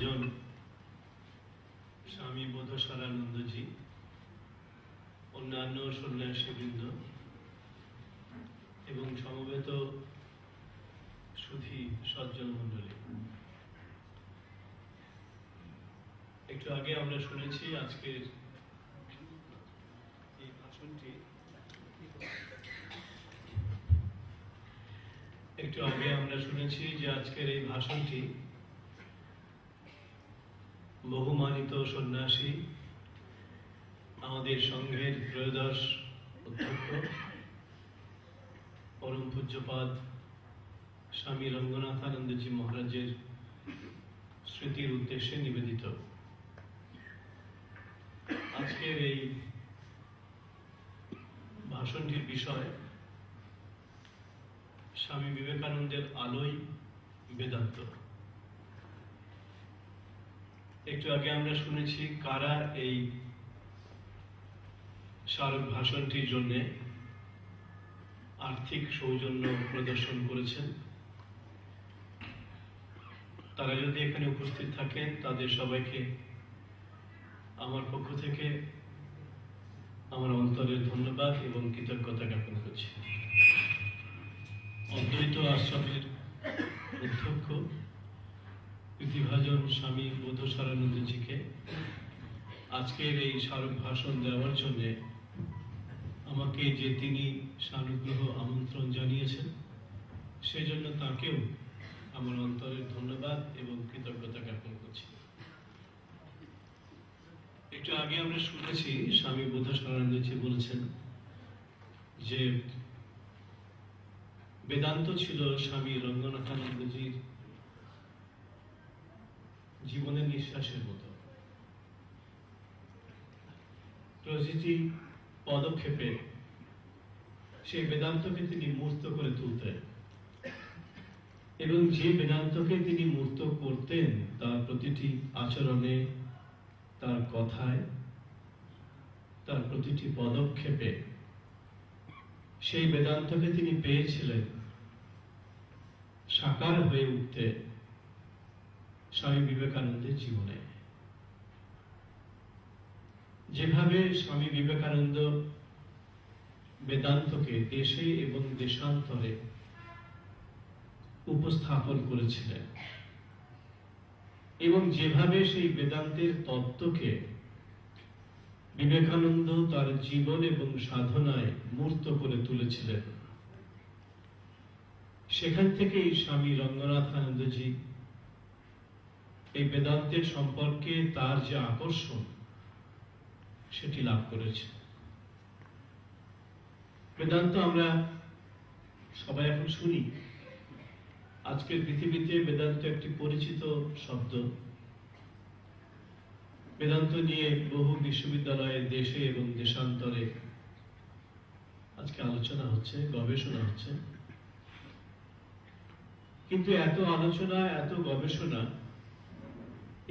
মহাজন স্বামী বোধশালানন্দজি, অন্যান্য সন্ন্যাসীবৃন্দ এবং সমবেত সুধী সজ্জন মণ্ডলী, একটু আগে আমরা শুনেছি আজকের এই ভাষণটি বহুমানিত সন্ন্যাসী, আমাদের সংঘের ত্রয়োদশ অধ্যক্ষ পরম পূজ্যপাদ স্বামী রঙ্গনাথানন্দজি মহারাজের স্মৃতির উদ্দেশ্যে নিবেদিত। আজকের এই ভাষণটির বিষয় স্বামী বিবেকানন্দের আলোয় বেদান্ত। একটু আগে আমরা শুনেছি কারা এই স্মারক ভাষণটির জন্য আর্থিক সৌজন্য প্রদর্শন করেছেন। তারা যদি এখানে উপস্থিত থাকেন, তাদের সবাইকে আমার পক্ষ থেকে আমার অন্তরের ধন্যবাদ এবং কৃতজ্ঞতা জ্ঞাপন করছি। অদ্বৈত আশ্রমের অধ্যক্ষ প্রীতিভাজন স্বামী বোধশালানন্দজিকে আজকের এই স্মারক ভাষণ দেওয়ার জন্য আমাকে যে তিনি সানুগ্রহ আমন্ত্রণ জানিয়েছেন, সেজন্য তাকেও আমার অন্তরের ধন্যবাদ এবং কৃতজ্ঞতা জ্ঞাপন করছি। একটু আগে আমরা শুনেছি স্বামী বোধশালানন্দজি বলেছেন যে বেদান্ত ছিল স্বামী রঙ্গনাথানন্দজির জীবনের নিঃশ্বাসের মতো। প্রতিটি পদক্ষেপে সেই বেদান্তকে তিনি মূর্ত করে তুলতেন এবং যে বেদান্তকে তিনি মূর্ত করতেন তার প্রতিটি আচরণে, তার কথায়, তার প্রতিটি পদক্ষেপে সেই বেদান্তকে তিনি পেয়েছিলেন সাকার হয়ে উঠতে স্বামী বিবেকানন্দের জীবনে। যেভাবে স্বামী বিবেকানন্দ বেদান্তকে দেশে এবং দেশান্তরে উপস্থাপন করেছিলেন এবং যেভাবে সেই বেদান্তের তত্ত্বকে বিবেকানন্দ তার জীবন এবং সাধনায় মূর্ত করে তুলেছিলেন, সেখান থেকেই স্বামী রঙ্গনাথানন্দজি এই বেদান্তের সম্পর্কে তার যে আকর্ষণ সেটি লাভ করেছে। বেদান্ত আমরা সবাই এখন শুনি। আজকের পৃথিবীতে বেদান্ত একটি পরিচিত শব্দ। বেদান্ত নিয়ে বহু বিশ্ববিদ্যালয়ে, দেশে এবং দেশান্তরে আজকে আলোচনা হচ্ছে, গবেষণা হচ্ছে। কিন্তু এত আলোচনা, এত গবেষণা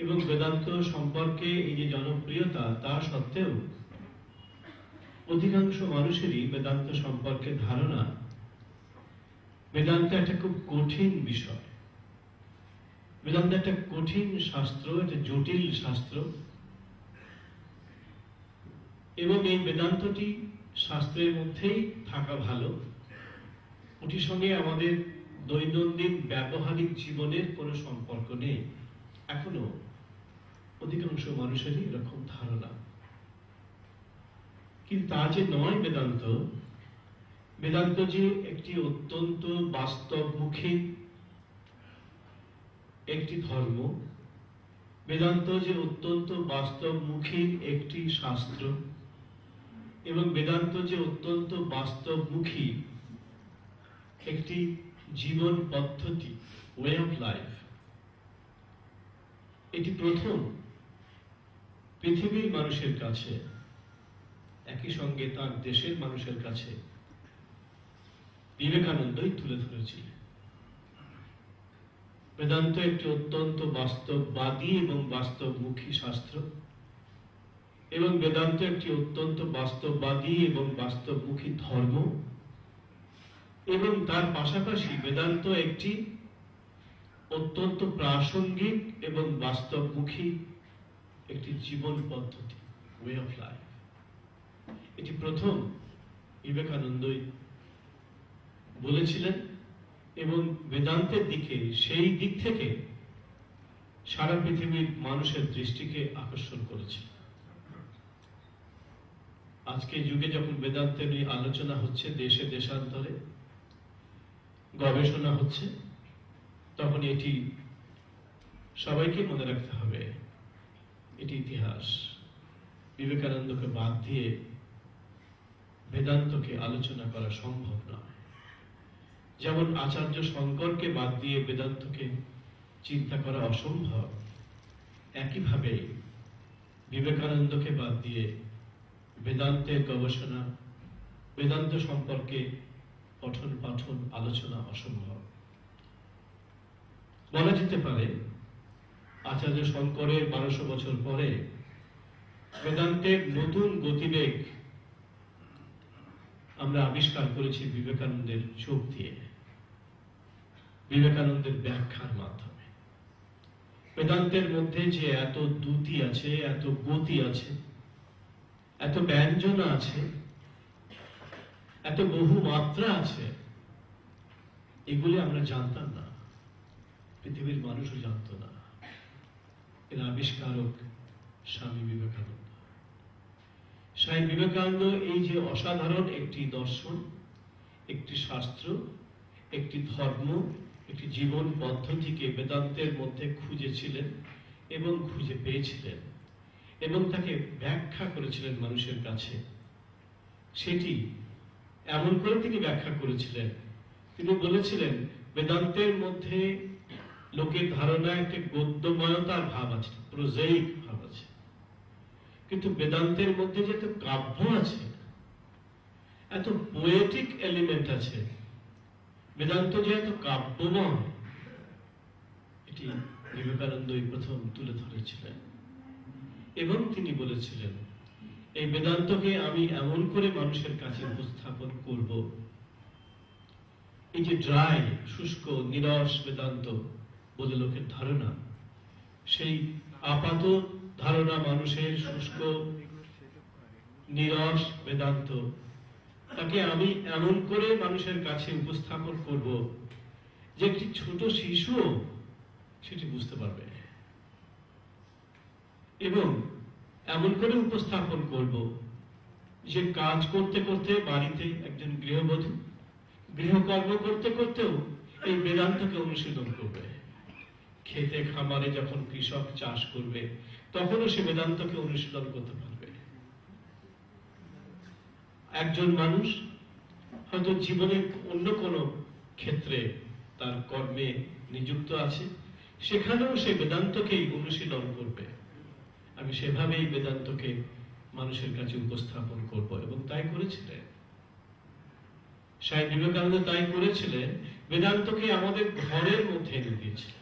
এবং বেদান্ত সম্পর্কে এই যে জনপ্রিয়তা, তা সত্ত্বেও অধিকাংশ মানুষেরই বেদান্ত সম্পর্কে ধারণা বেদান্ত একটা খুব কঠিন বিষয়, বেদান্ত একটা কঠিন শাস্ত্র, একটা জটিল শাস্ত্র এবং এই বেদান্তটি শাস্ত্রের মধ্যেই থাকা ভালো, ওটির সঙ্গে আমাদের দৈনন্দিন ব্যবহারিক জীবনের কোনো সম্পর্ক নেই। এখনো অধিকাংশ মানুষেরই এরকম ধারণা। কিন্তু তা যে নয় বেদান্ত, বেদান্ত যে একটি অত্যন্ত বাস্তবমুখী একটি ধর্ম, বেদান্ত যে অত্যন্ত বাস্তবমুখী একটি শাস্ত্র এবং বেদান্ত যে অত্যন্ত বাস্তবমুখী একটি জীবন পদ্ধতি, ওয়ে অফ লাইফ, এটি প্রথম পৃথিবীর মানুষের কাছে, একই সঙ্গে তার দেশের মানুষের কাছে বিবেকানন্দই তুলে ধরেছিলেন। বেদান্ত একটি অত্যন্ত বাস্তববাদী এবং বাস্তবমুখী শাস্ত্র এবং বেদান্ত একটি অত্যন্ত বাস্তববাদী এবং বাস্তবমুখী ধর্ম এবং তার পাশাপাশি বেদান্ত একটি অত্যন্ত প্রাসঙ্গিক এবং বাস্তবমুখী একটি জীবন পদ্ধতি, ওয়ে অফ লাইফ। এটি প্রথম বিবেকানন্দই বলেছিলেন এবং বেদান্তের দিকে সেই দিক থেকে সারা পৃথিবীর মানুষের দৃষ্টিকে আকর্ষণ করেছে। আজকে যুগে যখন বেদান্তের নিয়ে আলোচনা হচ্ছে, দেশে দেশান্তরে গবেষণা হচ্ছে, তখন এটি সবাইকে মনে রাখতে হবে, এটি ইতিহাস। বিবেকানন্দকে বাদ দিয়ে বেদান্তকে আলোচনা করা সম্ভব নয়। যেমন আচার্য শঙ্করকে বাদ দিয়ে বেদান্তকে চিন্তা করা অসম্ভব, একইভাবে বিবেকানন্দকে বাদ দিয়ে বেদান্তের গবেষণা, বেদান্ত সম্পর্কে পঠন পাঠন আলোচনা অসম্ভব। বলা যেতে পারে আচার্য শঙ্করের 1200 বছর পরে বেদান্তের নতুন গতিবেগ আমরা আবিষ্কার করেছি বিবেকানন্দের চোখ দিয়ে, বিবেকানন্দের ব্যাখ্যার মাধ্যমে। বেদান্তের মধ্যে যে এত দ্যুতি আছে, এত গতি আছে, এত ব্যঞ্জনা আছে, এত বহু মাত্রা আছে, এগুলি আমরা জানতাম না, পৃথিবীর মানুষও জানত না। এর আবিষ্কারক স্বামী বিবেকানন্দ। স্বামী বিবেকানন্দ এই যে অসাধারণ একটি দর্শন, একটি শাস্ত্র, একটি ধর্ম, একটি জীবন পদ্ধতিকে বেদান্তের মধ্যে খুঁজেছিলেন এবং খুঁজে পেয়েছিলেন এবং তাকে ব্যাখ্যা করেছিলেন মানুষের কাছে। সেটি এমন করে তিনি ব্যাখ্যা করেছিলেন, তিনি বলেছিলেন বেদান্তের মধ্যে লোকের ধারণা একটা গদ্যময়তার ভাব আছে, প্রোজাইক ভাব আছে, কিন্তু বেদান্তের মধ্যে যে এত কাব্য আছে, এত পোয়েটিক এলিমেন্ট আছে, বেদান্ত যে এত কাব্যময়, এটি বিবেকানন্দই প্রথম তুলে ধরেছিলেন। এবং তিনি বলেছিলেন এই বেদান্তকে আমি এমন করে মানুষের কাছে উপস্থাপন করব, এই যে ড্রাই, শুষ্ক, নিরস বেদান্ত বলে লোকের ধারণা, সেই আপাত ধারণা মানুষের শুষ্ক নিরস বেদান্ত, তাকে আমি এমন করে মানুষের কাছে উপস্থাপন করব যে একটি ছোট শিশুও সেটি বুঝতে পারবে, এবং এমন করে উপস্থাপন করব যে কাজ করতে করতে বাড়িতে একজন গৃহবধূ গৃহকর্ম করতে করতেও এই বেদান্তকে অনুশীলন করবে। খেতে খামারে যখন কৃষক চাষ করবে তখনও সে বেদান্তকে অনুশীলন করতে পারবে। একজন মানুষ হয়তো জীবনে অন্য কোনো ক্ষেত্রে তার কর্মে নিযুক্ত আছে, সেখানেও সে বেদান্তকেই অনুশীলন করবে। আমি সেভাবেই বেদান্তকে মানুষের কাছে উপস্থাপন করব, এবং তাই করেছিলেন স্বামী বিবেকানন্দ। তাই করেছিলেন, বেদান্তকে আমাদের ঘরের মধ্যে এনে দিয়েছিলেন।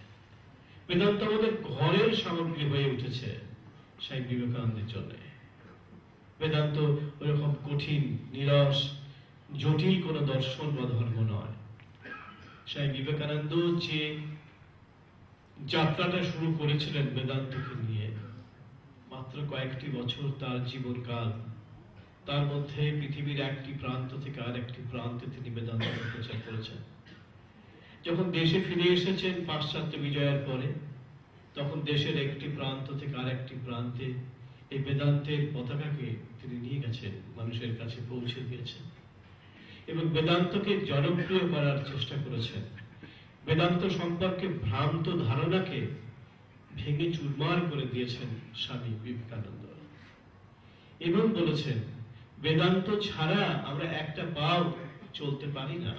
বেদান্ত আমাদের ঘরের সামগ্রী হয়ে উঠেছে স্বামী বিবেকানন্দের জন্য। বেদান্ত ওরকম কঠিন, নিরস, জটিল কোন দর্শন বা ধর্ম নয়। স্বামী বিবেকানন্দ যে যাত্রাটা শুরু করেছিলেন বেদান্তকে নিয়ে, মাত্র কয়েকটি বছর তার জীবনকাল, তার মধ্যে পৃথিবীর একটি প্রান্ত থেকে আর একটি প্রান্তে তিনি বেদান্ত প্রচার করেছেন। যখন দেশে ফিরে এসেছেন পাশ্চাত্য বিজয়ের পরে, তখন দেশের একটি প্রান্ত থেকে আর একটি প্রান্তে এই বেদান্তের পতাকাকে তিনি নিয়ে গেছেন, মানুষের কাছে পৌঁছে দিয়েছেন এবং বেদান্তকে জনপ্রিয় করার চেষ্টা করেছেন। বেদান্ত সম্পর্কে ভ্রান্ত ধারণাকে ভেঙে চুরমার করে দিয়েছেন স্বামী বিবেকানন্দ, এবং বলেছেন বেদান্ত ছাড়া আমরা একটা পাও চলতে পারি না,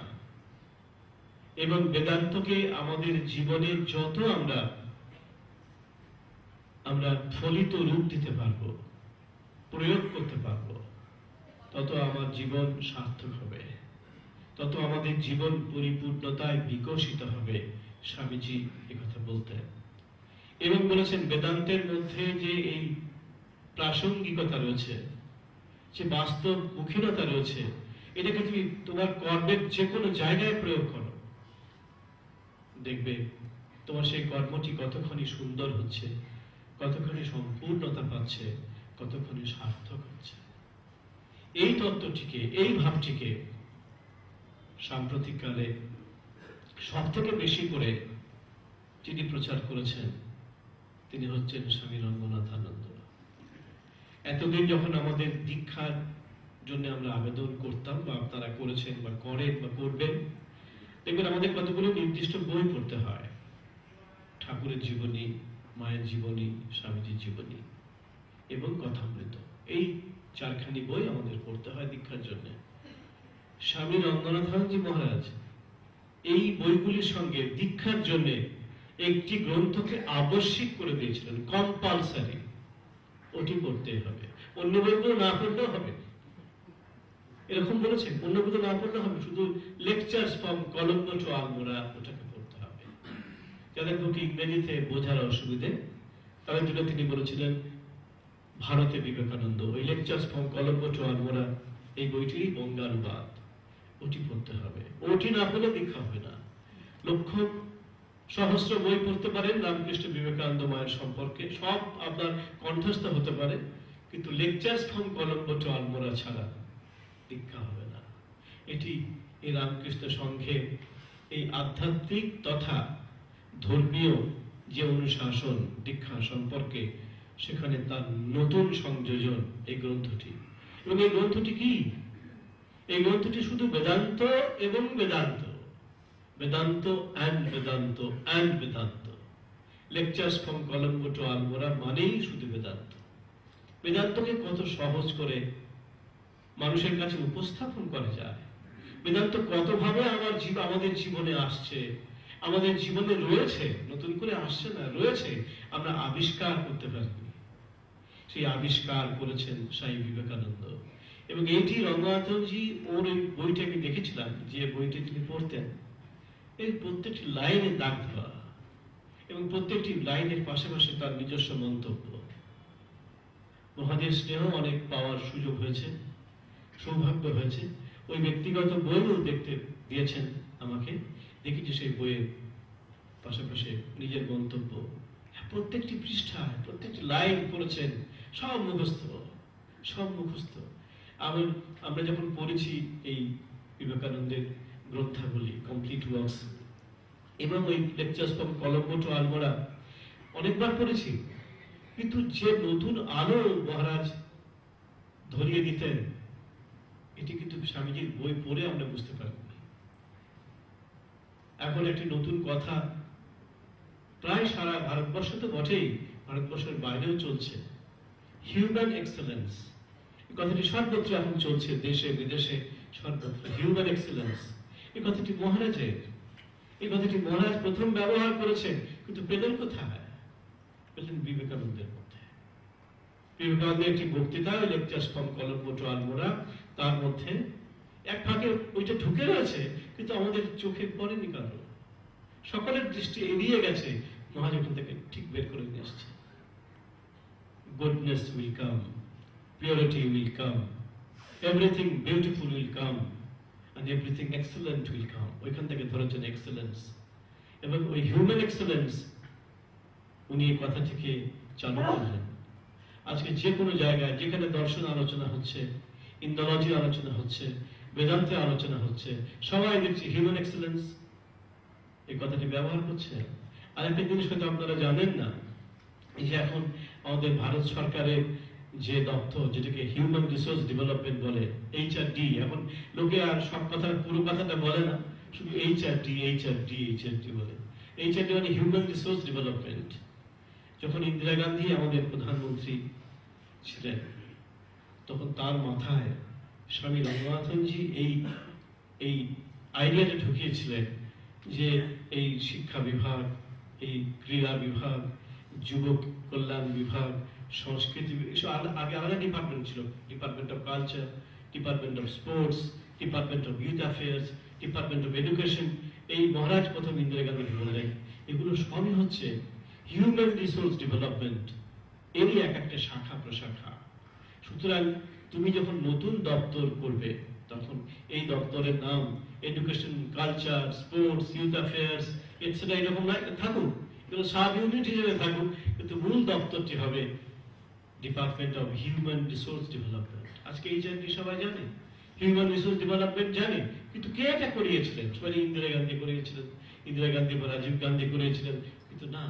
এবং বেদান্তকে আমাদের জীবনে যত আমরা ফলিত রূপ দিতে পারবো, প্রয়োগ করতে পারবো, তত আমার জীবন সার্থক হবে, তত আমাদের জীবন পরিপূর্ণতায় বিকশিত হবে। স্বামীজি একথা বলতেন এবং বলেছেন বেদান্তের মধ্যে যে এই প্রাসঙ্গিকতা রয়েছে, যে বাস্তব মুখীনতা রয়েছে, এটাকে তুমি তোমার কর্মের যে কোনো জায়গায় প্রয়োগ করো, দেখবে তোমার সেই কর্মটি কতখানি সুন্দর হচ্ছে, কতখানি সম্পূর্ণতা পাচ্ছে, কতখানি সার্থক হচ্ছে। এই তত্ত্বটিকে, এই ভাবটিকে সাম্প্রতিককালে সব থেকে বেশি করে যিনি প্রচার করেছেন তিনি হচ্ছেন স্বামী রঙ্গনাথানন্দ। এতদিন যখন আমাদের দীক্ষার জন্য আমরা আবেদন করতাম, বা আপনারা করেছেন বা করেন বা করবেন, দেখবেন আমাদের কতগুলো নির্দিষ্ট বই পড়তে হয়। ঠাকুরের জীবনী, মায়ের জীবনী, স্বামীজির জীবনী এবং কথামৃত, এই চারখানি বই আমাদের পড়তে হয় দীক্ষার জন্য। স্বামী রঙ্গনাথানজি মহারাজ এই বইগুলির সঙ্গে দীক্ষার জন্য একটি গ্রন্থকে আবশ্যিক করে দিয়েছিলেন, কম্পালসারি, ওটি পড়তে হবে, অন্য বইগুলো না পড়লেও হবে, এরকম বলেছেন। অন্য বই না পড়লে হবে, শুধু lectures from Colombo to Almora ওটাকে পড়তে হবে। যাদের বুকে ইংরেজিতে বোঝার অসুবিধে তাদের জন্য তিনি বলেছিলেন ভারতে বিবেকানন্দ, ওই lectures from Colombo to Almora, এই বইটিরই বঙ্গানুবাদ, ওটি পড়তে হবে। ওটি না হলে দীক্ষা হবে না। লক্ষ সহস্র বই পড়তে পারেন রামকৃষ্ণ বিবেকানন্দ মায়ের সম্পর্কে, সব আপনার কণ্ঠস্থ হতে পারে, কিন্তু lectures from Colombo to Almora ছাড়া দীক্ষা হবে না। এটি এই রামকৃষ্ণ সংঘের এই আধ্যাত্মিক তথা ধর্মীয় যে অনুশাসন দীক্ষা সম্পর্কে, সেখানে তার নতুন সংযোজন এই গ্রন্থটি। এবং এই গ্রন্থটি কি? এই গ্রন্থটি শুধু বেদান্ত এবং Vedanta, Vedanta and Vedanta and Vedanta. Lectures from Colombo to Almora মানেই শুধু বেদান্ত। বেদান্তকে কত সহজ করে মানুষের কাছে উপস্থাপন করা যায়, বেদান্ত কতভাবে আমাদের জীবনে আসছে, আমাদের জীবনে রয়েছে, নতুন করে আসছে না, রয়েছে, আমরা আবিষ্কার করতে পারিনি। সেই আবিষ্কার করেছেন স্বামী বিবেকানন্দ। এবং এইটি রঙ্গনাথনজি, ওর এই বইটা আমি দেখেছিলাম, যে বইটি তিনি পড়তেন, এই প্রত্যেকটি লাইনে দাগ দেওয়া এবং প্রত্যেকটি লাইনের পাশাপাশি তার নিজস্ব মন্তব্য। মহাদেব স্নেহ অনেক পাওয়ার সুযোগ হয়েছে, সৌভাগ্য হয়েছে। ওই ব্যক্তিগত বইও দেখতে দিয়েছেন আমাকে, দেখেছি সেই বইয়ের পাশাপাশি নিজের মন্তব্য। প্রত্যেকটি পৃষ্ঠায় প্রত্যেকটি লাইন করেছেন, সব মুখস্থ, সব মুখস্থ। আমরা যখন পড়েছি এই বিবেকানন্দের গ্রন্থাবলী, কমপ্লিট ওয়ার্কস, এবং ওই lectures from Colombo to Almora অনেকবার পড়েছি, কিন্তু যে নতুন আলো মহারাজ ধরিয়ে দিতেন, এটি কিন্তু স্বামীজির বই পড়ে আমরা বুঝতে পারিনি। এখন একটি নতুন কথা প্রায় সারা ভারতবর্ষ তো বটেই, ভারতবর্ষের বাইরেও চলছে, হিউম্যান এক্সেলেন্স। এই কথাটি সর্বত্র এখন চলছে, দেশে বিদেশে সর্বত্র হিউম্যান এক্সেলেন্স। এই কথাটি মহারাজের, এই কথাটি মহারাজ প্রথম ব্যবহার করেছেন, কিন্তু পেলেন কোথায়? পেলেন বিবেকানন্দের মধ্যে। বিবেকানন্দের একটি বক্তৃতা, lectures from Colombo to Almora, তার মধ্যে এক ফাঁকে ওইটা ঢুকে রয়েছে, কিন্তু আমাদের চোখে পড়েনি কারো, সকলের দৃষ্টি এড়িয়ে গেছে। মহারাজ ওখান থেকে ঠিক বের করে নিয়ে এসছে, goodness will come, purity will come, everything beautiful will come, and everything excellent will come. ওইখান থেকে ধরেছেন এক্সেলেন্স, এবং ওই হিউম্যান এক্সেলেন্স উনি এই কথাটিকে চালু করলেন। আজকে যে কোনো জায়গায় যেখানে দর্শন আলোচনা হচ্ছে, ইন্দ্রোলজি আলোচনা হচ্ছে, বেদান্তে আলোচনা হচ্ছে, সবাই দেখছি হিউম্যান এক্সেলেন্স এই কথাটি ব্যবহার করছে। আর একটা জিনিস হয়তো আপনারা জানেন না, এই যে এখন আমাদের ভারত সরকারের যে দপ্তর, যেটাকে হিউম্যান রিসোর্স ডেভেলপমেন্ট বলে, HRD, এখন লোকে আর সব কথা পুরো কথাটা বলে না, শুধু HRD বলে। HRD মানে হিউম্যান রিসোর্স ডেভেলপমেন্ট। যখন ইন্দিরা গান্ধী আমাদের প্রধানমন্ত্রী ছিলেন, তখন তার মাথায় স্বামী রঙ্গনাথনজি এই আইডিয়াটা ঢুকিয়েছিলেন যে এই শিক্ষা বিভাগ, এই ক্রীড়া বিভাগ, যুবক কল্যাণ বিভাগ, সংস্কৃতি, আগে আলাদা ডিপার্টমেন্ট ছিল, department of culture, department of sports, department of youth affairs, department of education. এই মহারাজ প্রথম ইন্দিরা গান্ধী বললেন এগুলো সবই হচ্ছে হিউম্যান রিসোর্স ডেভেলপমেন্ট, এরই এক একটা শাখা প্রশাখা। সুতরাং তুমি যখন নতুন দপ্তর করবে, তখন এই দপ্তরের নাম education, culture, sports, youth affairs, এছাড়া এরকম নয়, থাকুক, কিন্তু সাব ইউনিট হিসেবে থাকুক, কিন্তু মূল দপ্তরটি হবে department of human resource development. আজকে HRD সবাই জানে, হিউম্যান রিসোর্স ডেভেলপমেন্ট জানে, কিন্তু কে এটা করিয়েছিলেন? সবাই ইন্দিরা গান্ধী করিয়েছিলেন, ইন্দিরা গান্ধী বা রাজীব গান্ধী করিয়েছিলেন, কিন্তু না,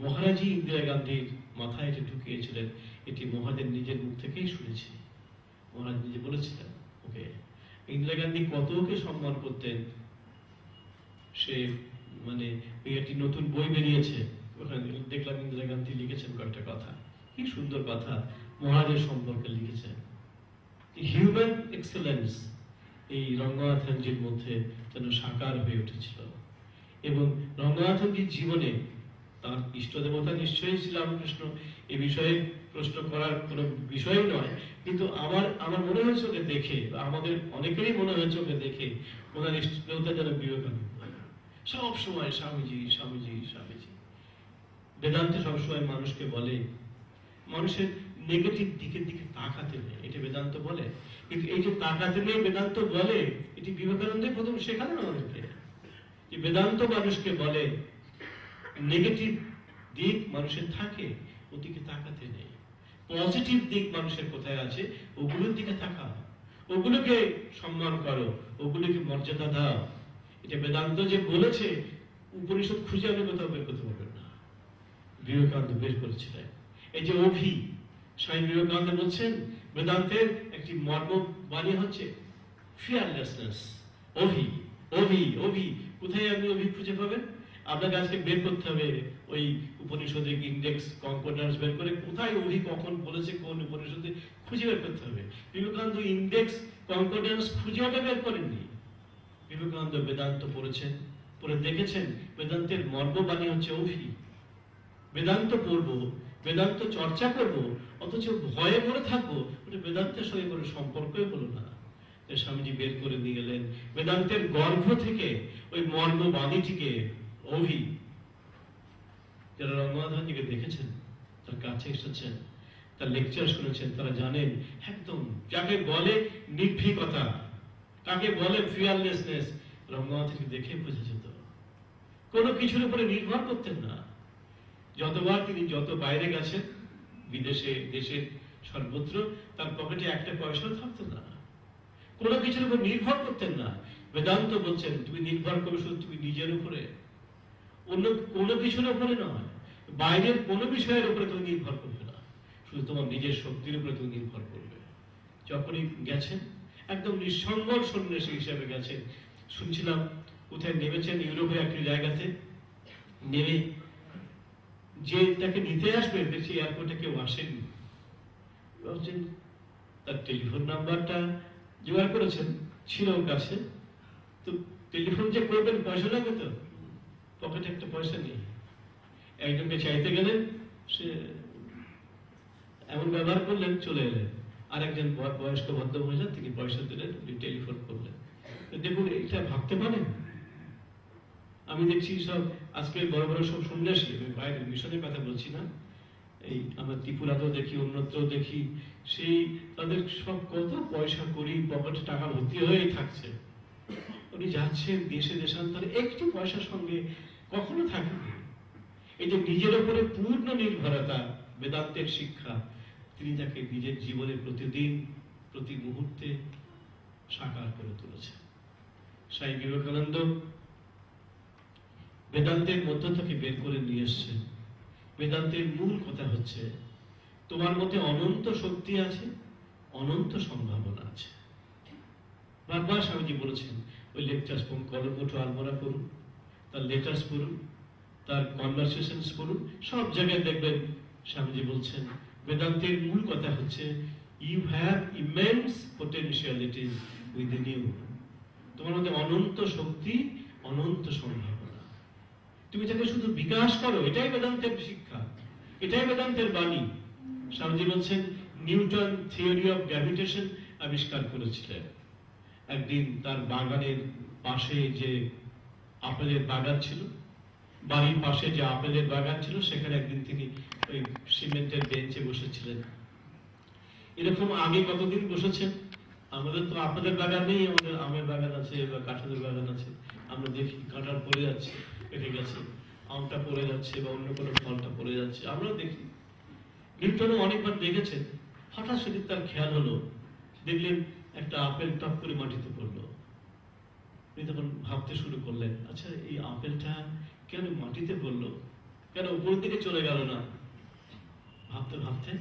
মহারাজী ইন্দিরা গান্ধীর মাথায় এটি ঢুকিয়েছিলেন। এটি মহাদের নিজের মুখ থেকেই শুনেছি, মহারাজ নিজে বলেছিলেন। ওকে, ইন্দিরা গান্ধী কত ওকে সম্মান করতেন। সে মানে একটি নতুন বই বেরিয়েছে, ওখানে দেখলাম ইন্দিরা গান্ধী লিখেছেন কয়েকটা কথা, কি সুন্দর কথা মহারাজের সম্পর্কে লিখেছেন। হিউম্যান এক্সেলেন্স এই রঙ্গনাথনজির মধ্যে যেন সাকার হয়ে উঠেছিল। এবং রঙ্গনাথনজির জীবনে তার ইষ্ট দেবতা নিশ্চয়ই শ্রীরামকৃষ্ণ, এ বিষয়ে প্রশ্ন করার কোনো বিষয় নয়, কিন্তু আমার মনে হয়েছে ওকে দেখে, বা আমাদের অনেকেরই মনে হয়েছে ওকে দেখে, ওনার ইষ্ট দেবতা যেন বিবেকানন্দ। সব সময় স্বামীজি স্বামীজি স্বামীজি। বেদান্তে সবসময় মানুষকে বলে মানুষের নেগেটিভ দিকের দিকে তাকাতে নেই, এটা বেদান্ত বলে। কিন্তু এই যে তাকাতে নেই বেদান্ত বলে, এটি বিবেকানন্দের প্রথম শেখালেন আমাদেরকে। যে বেদান্ত মানুষকে বলে নেগেটিভ দিক মানুষের থাকে, ওদিকে তাকাতে নেই। পজিটিভ দিক মানুষের কোথায় আছে ওগুলোর দিকে তাকাও, ওগুলোকে সম্মান করো, ওগুলোকে মর্যাদা দাও। এটা বেদান্ত যে বলেছে, উপনিষদ খুঁজে আমি কোথাও বের করতে পারবেন না, বিবেকানন্দ বের করেছিলেন। এই যে অভি, স্বামী বিবেকানন্দ বলছেন বেদান্তের একটি মর্ম বাণী হচ্ছে ফিয়ারলেসনেস। অভি অভি অভি, কোথায় আপনি অভি খুঁজে পাবেন? আপনাকে আজকে বের করতে হবে ওই উপনিষদের ইন্ডেক্স কনকর্ডেন্স বের করে কোথায় অভি কখন বলেছে কোন উপনিষদে খুঁজে বের করতে হবে। বিবেকানন্দ ইন্ডেক্স কনকর্ডেন্স খুঁজে ওটা বের করেননি। বিবেকানন্দ বেদান্ত পড়েছেন, পড়ে দেখেছেন বেদান্তের মর্মবাণী হচ্ছে অভি। বেদান্ত পড়বো, বেদান্ত চর্চা করব, অথচ ভয়ে মরে থাকবো, ওটা বেদান্তের সঙ্গে কোনো সম্পর্কই হলো না। স্বামীজি বের করে নিয়ে গেলেন বেদান্তের গর্ভ থেকে ওই মর্মবাণীটিকে, অভি। যারা রঙ্গনাথনজিকে দেখেছেন, তার কাছে এসেছেন, তার লেকচার শুনেছেন, তারা জানেন একদম যাকে বলে নির্ভীকতা, কাকে বলে ফিয়ারলেসনেস, রঙ্গনাথকে দেখে বোঝা যেত। কোনো কিছুর উপরে নির্ভর করতেন না। যতবার তিনি যত বাইরে গেছেন, বিদেশে দেশের সর্বত্র, তার পকেটে একটা পয়সাও থাকতো না। কোনো কিছুর উপর নির্ভর করতেন না। বেদান্ত বলছেন তুমি নির্ভর করবে শুধু তুমি নিজের উপরে, অন্য কোনো কিছুর উপরে নয়। বাইরের কোনো বিষয়ের উপরে তুমি নির্ভর করবে না, শুধু তোমার নিজের শক্তির উপরে তুমি নির্ভর করবে। যখনই গেছেন একদম নিঃসঙ্গ সন্ন্যাসী হিসেবে গেছেন। শুনছিলাম কোথায় নেমেছেন, ইউরোপের একটি জায়গাতে নেমে যে তাকে নিতে আসবে দেখছি এয়ারপোর্টে কেউ আসেনি। ভাবছেন তার টেলিফোন নাম্বারটা জোগাড় করেছেন, ছিল ওর কাছে, তো টেলিফোন যে করবেন পয়সা লাগবে তো, পকেটে একটা পয়সা নেই। একজনকে চাইতে গেলেন, সে এমন ব্যবহার করলেন, চলে এলেন। আর একজন বয়স্ক ভদ্র মহিলা, তিনি পয়সা দিলেন, টেলিফোন করলেন। দেখুন এটা ভাবতে পারেন। আমি দেখছি সব আজকে বড় বড় সব সন্ন্যাসী, বাইরের মিশনের কথা বলছি না, এই আমরা ত্রিপুরাতেও দেখি, অন্যত্রও দেখি, সেই তাদের সব কত পয়সা করি, পকেটে টাকা ভর্তি হয়েই থাকছে। উনি যাচ্ছেন দেশে দেশান্তরে, একটু পয়সার সঙ্গে কখনো থাকেনি। এই যে নিজের উপরে পূর্ণ নির্ভরতা, বেদান্তের শিক্ষা, তিনি তাকে নিজের জীবনে প্রতিদিন প্রতি মুহূর্তে সাকার করে তুলেছেন। স্বামী বিবেকানন্দ বেদান্তের মধ্য থেকে বের করে নিয়ে এসছেন। বেদান্তের মূল কথা হচ্ছে তোমার মধ্যে অনন্ত শক্তি আছে, অনন্ত সম্ভাবনা আছে। বারবার স্বামীজি বলেছেন ওই লেকচার্স পড়ুন, কলমোটো আলমোড়া করুন, তার লেটার্স পড়ুন, তার কনভারসেশনস পড়ুন, সব জায়গায় দেখবেন স্বামীজি বলছেন বেদান্তের মূল কথা হচ্ছে you have immense potentialities within you. তোমার মধ্যে অনন্ত শক্তি, অনন্ত সম্ভাবনা, তুমি তাকে শুধু বিকাশ করো। এটাই বেদান্তের শিক্ষা, এটাই বেদান্তের বাণী। স্বামীজি বলছেন নিউটন থিওরি অফ গ্র্যাভিটেশন আবিষ্কার করেছিলেন। একদিন তার বাগানের পাশে যে আপেলের বাগান ছিল, বাড়ির পাশে যে আপেলের বাগান ছিল, সেখানে একদিন তিনি ওই সিমেন্টের বেঞ্চে বসেছিলেন। এরকম আগে কতদিন বসেছেন? আমাদের তো আপেলের বাগান নেই, আমাদের আমের বাগান আছে বা কাঁঠালের বাগান আছে, আমরা দেখি কাঁঠাল পড়ে যাচ্ছে, পেকে গেছে, আমটা পড়ে যাচ্ছে বা অন্য কোনো ফলটা পড়ে যাচ্ছে, আমরা দেখি। নিউটনও অনেকবার দেখেছেন। হঠাৎ সেদিন তার খেয়াল হলো, দেখলেন একটা আপেল টপ করে মাটিতে পড়লো। তিনি তখন ভাবতে শুরু করলেন, আচ্ছা এই আপেলটা কেন মাটিতে পড়লো, কেন উপরের দিকে চলে গেল না? ভাবতে ভাবতে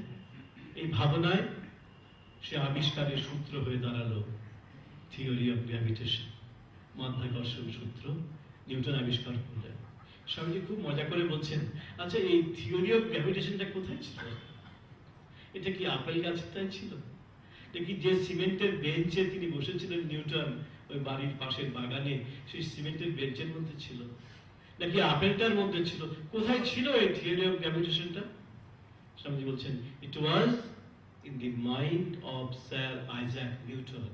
এই ভাবনায় সে আবিষ্কারের সূত্র হয়ে দাঁড়ালো থিওরি অফ গ্র্যাভিটেশন, মাধ্যাকর্ষণ সূত্র নিউটন আবিষ্কার করলেন। স্বামীজি খুব মজা করে বলছেন, আচ্ছা এই থিওরি অফ গ্র্যাভিটেশনটা কোথায় ছিল? এটা কি আপেল গাছটাই ছিল? দেখি যে সিমেন্টের বেঞ্চে তিনি বসেছিলেন নিউটন ওই বাড়ির পাশের বাগানে, সেই সিমেন্টের বেঞ্চের মধ্যে ছিল, নাকি আপেলটার মধ্যে ছিল? কোথায় ছিল এই থিওরি অফ গ্র্যাভিটেশনটা? স্বামীজি বলছেন, it was in the mind of sir Isaac Newton.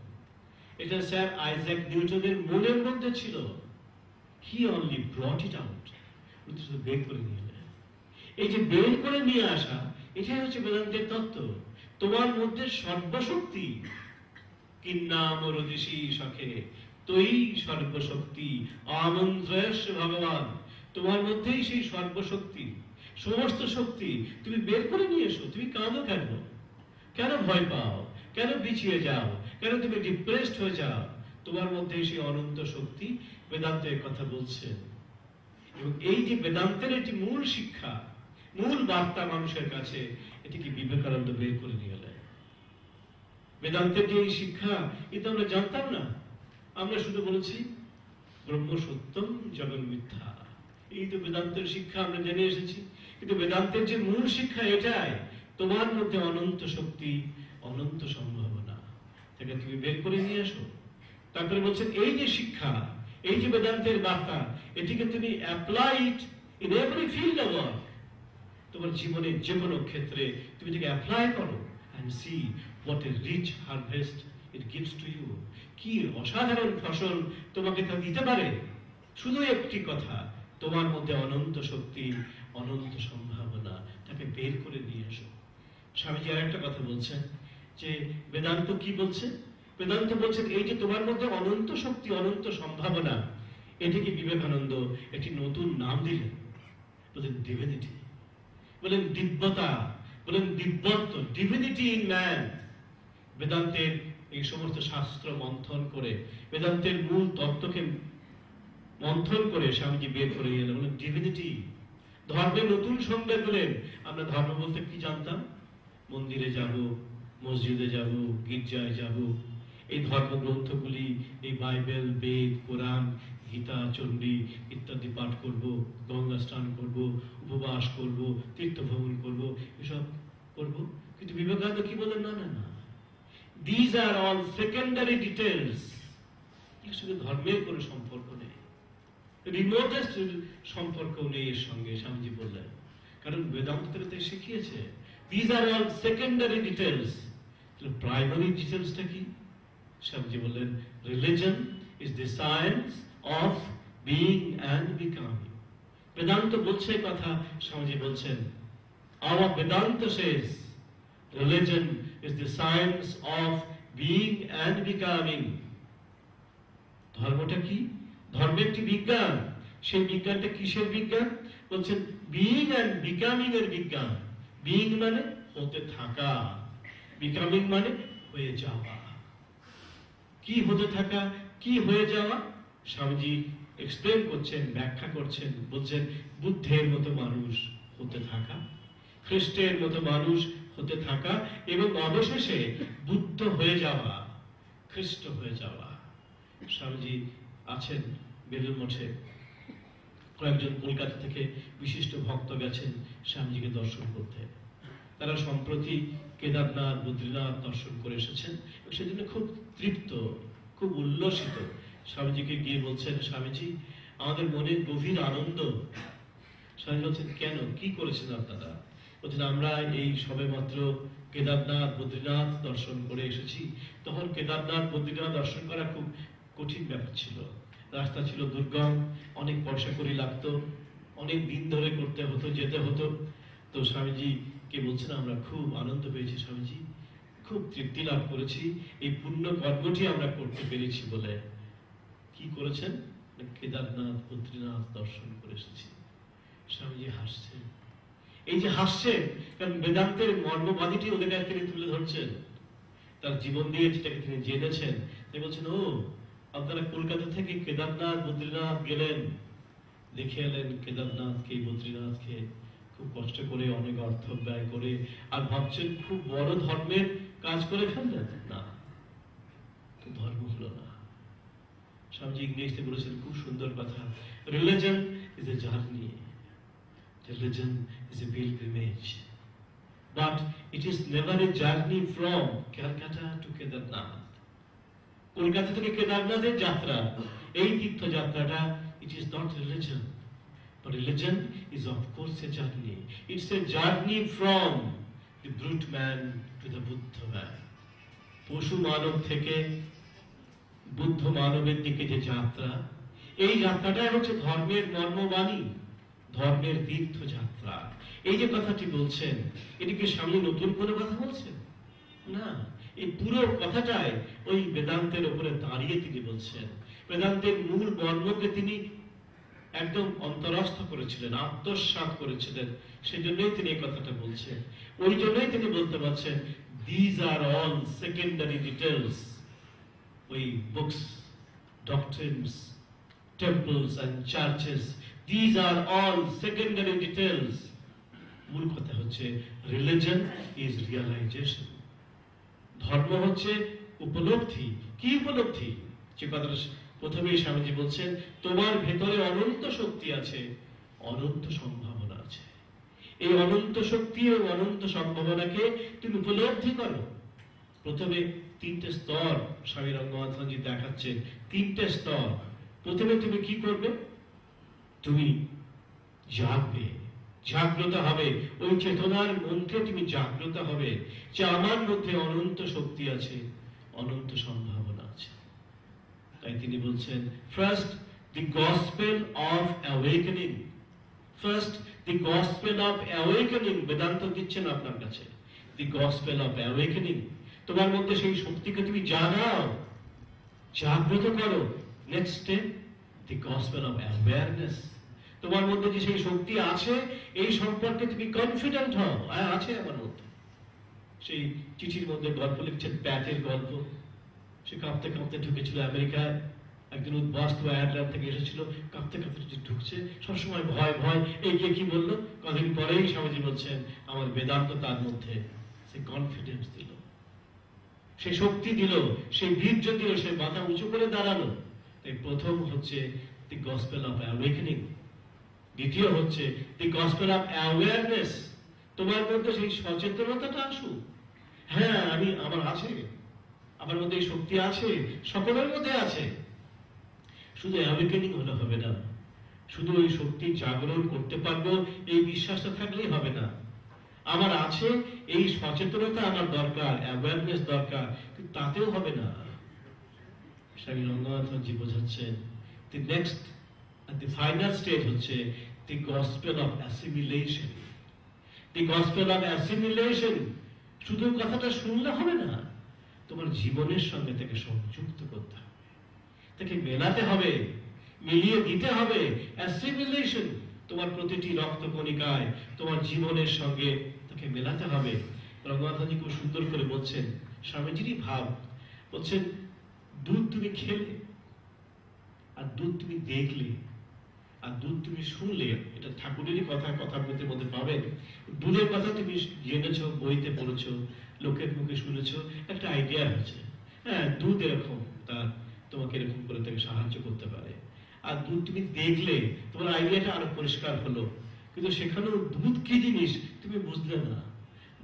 এটা স্যার আইজ্যাক নিউটনের মনের মধ্যে ছিল। হি অনলি ব্রট ইট আউট, বের করে নিয়ে এলেন। এই যে বের করে নিয়ে আসা, এটাই হচ্ছে বেদান্তের তত্ত্ব। তোমার মধ্যে সর্বশক্তি, কিন্নামরদিশি সখে তৈ সর্বশক্তি আমন্ত্রয়স্য ভগবান। তোমার মধ্যেই সেই সর্বশক্তি, সমস্ত শক্তি। তুমি বের করে নিয়ে এসো। তুমি কাঁদো কেন? কেন ভয় পাও? কেন পিছিয়ে যাও? কেন তুমি ডিপ্রেসড হয়ে যাও? তোমার মধ্যে সেই অনন্ত শক্তি বেদান্তের কথা বলছে। এবং এই যে বেদান্তের একটি মূল শিক্ষা, মূল বার্তা মানুষের কাছে, এটিকে বিবেকানন্দ বের করে নিয়ে এলেন। বেদান্তের যে এই শিক্ষা, এটা আমরা জানতাম না। আমরা শুধু বলেছি ব্রহ্ম সত্যম জগৎ মিথ্যা, এই তো বেদান্তের শিক্ষা আমরা জেনে এসেছি। কিন্তু বেদান্তের যে মূল শিক্ষা এটাই, তোমার মধ্যে অনন্ত শক্তি, অনন্ত সম্ভাবনা, তাকে তুমি বের করে নিয়ে আসো। তারপরে বলছেন এই যে শিক্ষা, এই যে বেদান্তের বার্তা, এটিকে তুমি apply it in every field of work. তোমার জীবনের যে কোনো ক্ষেত্রে তুমি এটাকে অ্যাপ্লাই করো, and see what a rich harvest it gives to you. কি অসাধারণ ফসল তোমাকে তা দিতে পারে। শুধু একটি কথা, তোমার মধ্যে অনন্ত শক্তি, অনন্ত সম্ভাবনা, তাকে বের করে নিয়ে এসো। স্বামীজি আর একটা কথা বলছেন যে বেদান্ত কি বলছে? বেদান্ত বলছেন এই যে তোমার মধ্যে অনন্ত শক্তি, অনন্ত সম্ভাবনা, এটিকে বিবেকানন্দ একটি নতুন নাম দিলেন, বলেন ডিভিনিটি, বলেন দিব্যতা, বলেন দিব্যত্ব, ডিভিনিটি ইন ম্যান। বেদান্তের এই সমস্ত শাস্ত্র মন্থন করে, বেদান্তের মূল তত্ত্বকে মন্থন করে স্বামীজি বের করে এলেন, বলেন ডিভিনিটি। ধর্মের নতুন সংজ্ঞা দিলেন। আমরা ধর্ম বলতে কি জানতাম? মন্দিরে যাব, মসজিদে যাব, গির্জায় যাব, এই ধর্মগ্রন্থগুলি, এই বাইবেল, বেদ, কোরআন, গীতা, চণ্ডী ইত্যাদি পাঠ করব, গঙ্গা স্নান করব, উপবাস করব, তীর্থ ভ্রমণ করব, এসব করব। কিন্তু বিবেকানন্দ কি বলেন? না না না, these are all secondary details. এর সঙ্গে ধর্মের কোনো সম্পর্ক নেই, রিমোটেস্ট সম্পর্ক নেই এর সঙ্গে। স্বামীজি বললেন, কারণ বেদান্ত থেকে শিখিয়েছে these are all secondary details. Primary ডিটেলসটা কি? স্বামীজি বললেন, religion is the science of being and becoming. Vedanta বলছে কথা, স্বামীজি বলছেন our Vedanta says religion is the science of being and becoming. ধর্মটা কি? ধর্ম একটি বিজ্ঞান। সেই বিজ্ঞানটা কিসের বিজ্ঞান? বলছেন বিইং অ্যান্ড বিকামিং এর বিজ্ঞান। বিইং মানে হতে থাকা, বিকামিং মানে হয়ে যাওয়া। কি হতে থাকা, কি হয়ে যাওয়া? স্বামীজি এক্সপ্লেন করছেন, ব্যাখ্যা করছেন, বলছেন বুদ্ধের মতো মানুষ হতে থাকা, খ্রিস্টের মতো মানুষ হতে থাকা, এবং অবশেষে বুদ্ধ হয়ে যাওয়া, খ্রিস্ট হয়ে যাওয়া। স্বামীজি আছেন বেলুড় মঠে, কয়েকজন কলকাতা থেকে বিশিষ্ট ভক্ত গেছেন স্বামীজিকে দর্শন করতে। তারা সম্প্রতি কেদারনাথ, বদ্রীনাথ দর্শন করে এসেছেন। সেদিন খুব তৃপ্ত, খুব উল্লসিত। স্বামীজিকে গিয়ে বলছেন, স্বামীজি আমাদের মনে গভীর আনন্দ। স্বামীজি বলছেন, কেন, কি করেছেন আপনারা? বলছেন আমরা এই সবে মাত্র কেদারনাথ, বদ্রীনাথ দর্শন করে এসেছি। তখন কেদারনাথ, বদ্রীনাথ দর্শন করা খুব কঠিন ব্যাপার ছিল। রাস্তা ছিল দুর্গম, অনেক পয়সা কড়ি লাগতো, অনেক দিন ধরে করতে হতো, যেতে হতো। তো স্বামীজি কে বলছেন, আমরা খুব আনন্দ পেয়েছি স্বামীজি, খুব তৃপ্তি লাভ করেছি, এই পুণ্য কর্মটি আমরা করতে পেরেছি বলে। কি করেছেন? কেদারনাথ বদ্রীনাথ দর্শন করে এসেছি। স্বামীজি হাসছেন। এই যে হাসছেন, কারণ বেদান্তের মর্মবাদীটি ওদের কাছে তিনি তুলে ধরছেন, তার জীবন দিয়ে যেটাকে তিনি জেনেছেন। তিনি বলছেন, ও আপনারা কলকাতা থেকে কেদারনাথ বদ্রীনাথ গেলেন, দেখে এলেন কেদারনাথকে বদ্রীনাথকে খুব কষ্ট করে, অনেক অর্থ ব্যয় করে, আর ভাবছেন খুব বড় ধর্মের কাজ করে ফেললেন। না, ধর্ম হলো না। স্বামীজি ইংরেজিতে বলেছেন খুব সুন্দর কথা, religion is a journey, religion is a pilgrimage, but it is never a journey from Calcutta to Kedarnath. Kolkata থেকে কেদারনাথের যাত্রা, এই তীর্থযাত্রাটা, it is not religion, but religion is of course a journey. It's a journey from the brute man to the Buddha man. পশু মানব থেকে বুদ্ধ মানবের দিকে যে যাত্রা, এই যাত্রাটাই হচ্ছে ধর্মের মর্মবাণী, ধর্মের তীর্থযাত্রা। এই যে কথাটি বলছেন, এটি কি স্বামী নতুন করে কথা বলছেন? না, এই পুরো কথাটাই ওই বেদান্তের উপরে দাঁড়িয়ে তিনি বলছেন। বেদান্তের মূল মর্মকে তিনি একদম অন্তরস্থ করেছিলেন, আত্মসাৎ করেছিলেন, সেজন্যই তিনি এই কথাটা বলছেন। ওই জন্যই তিনি বলতে পারছেন, these are all secondary details. ওই books, doctrines, temples and churches, these are all secondary details. মূল কথা হচ্ছে religion is realization. ধর্ম হচ্ছে উপলব্ধি। কি উপলব্ধি? যে কথাটা প্রথমেই স্বামীজি বলছেন, তোমার ভেতরে অনন্ত শক্তি আছে, অনন্ত সম্ভাবনা আছে। এই অনন্ত শক্তি এবং অনন্ত সম্ভাবনাকে তুমি উপলব্ধি করো। প্রথমে তিনটে স্তর স্বামী রঙ্গনাথজি দেখাচ্ছেন, তিনটে স্তর। প্রথমে তুমি কি করবে? তুমি জাগবে, জাগ্রত হবে, ওই চেতনার মধ্যে তুমি জাগ্রত হবে যে আমার মধ্যে অনন্ত শক্তি আছে, অনন্ত সম্ভাবনা আছে। তাই তিনি বলছেন, first the gospel of awakening, first the gospel of awakening. Vedanta দিচ্ছেন আপনার কাছে, দি গসপেল অফ অ্যাওয়েকেনিং। তোমার মধ্যে সেই শক্তিকে তুমি জাগাও, জাগ্রত করো। Next step, the gospel of awareness. তোমার মধ্যে যে সেই শক্তি আছে, এই সম্পর্কে তুমি কনফিডেন্ট হও, আছে আমার মধ্যে। সেই চিঠির মধ্যে গল্প লিখছেন, প্যাটের গল্প। সে কাঁপতে কাঁপতে ঢুকেছিল আমেরিকায়, একজন উদ্বাস্তু আয়ারল্যান্ড থেকে এসেছিল, কাঁপতে কাঁপতে ঢুকছে, সবসময় ভয় ভয়। এই গিয়ে কি বললো? কদিন পরেই স্বামীজি বলছেন, আমার বেদান্ত তার মধ্যে সে কনফিডেন্স দিল, সে শক্তি দিল, সে বীর্য দিল, সে মাথা উঁচু করে দাঁড়ালো। তাই প্রথম হচ্ছে দি গসপেল অফ অ্যাওয়েকেনিং, দ্বিতীয় হচ্ছে দি গসপেল অফ অ্যাওয়ারনেস। তোমার মধ্যে সেই সচেতনতাটা আসুক, হ্যাঁ আমি আমার আছে, আমার মধ্যে এই শক্তি আছে, সকলের মধ্যে আছে। শুধু অ্যাওয়েকেনিং হলে হবে না, শুধু ওই শক্তি জাগরণ করতে পারবো এই বিশ্বাসটা থাকলেই হবে না। আমার আছে এই সচেতনতা আমার দরকার, অ্যাওয়ারনেস দরকার, কিন্তু তাতেও হবে না। স্বামী রঙ্গনাথজি বোঝাচ্ছেন, the next and the final stage হচ্ছে the gospel of assimilation. The gospel of assimilation, শুধু কথাটা শুনলে হবে না, তোমার জীবনের সঙ্গে তাকে সংযুক্ত করতে হবে, তাকে মেলাতে হবে, মিলিয়ে দিতে হবে। assimilation, তোমার প্রতিটি রক্তকণিকায় তোমার জীবনের সঙ্গে তাকে মেলাতে হবে। রঙ্গনাথজি খুব সুন্দর করে বলছেন, স্বামীজিরই ভাব, বলছেন দুধ তুমি খেলে, আর দুধ তুমি দেখলে, আর দুধ তুমি শুনলে। এটা ঠাকুরেরই কথার মধ্যে পাবেন। দুধের কথা তুমি জেনেছো, বইতে পড়েছো, লোকের মুখে শুনেছো, একটা আইডিয়া হয়েছে, হ্যাঁ দুধ এরকম, তা তোমাকে এরকম করে তাকে সাহায্য করতে পারে। আর দুধ তুমি দেখলে, তোমার আইডিয়াটা আরো পরিষ্কার হলো। কিন্তু সেখানেও দুধ কি জিনিস তুমি বুঝলে না।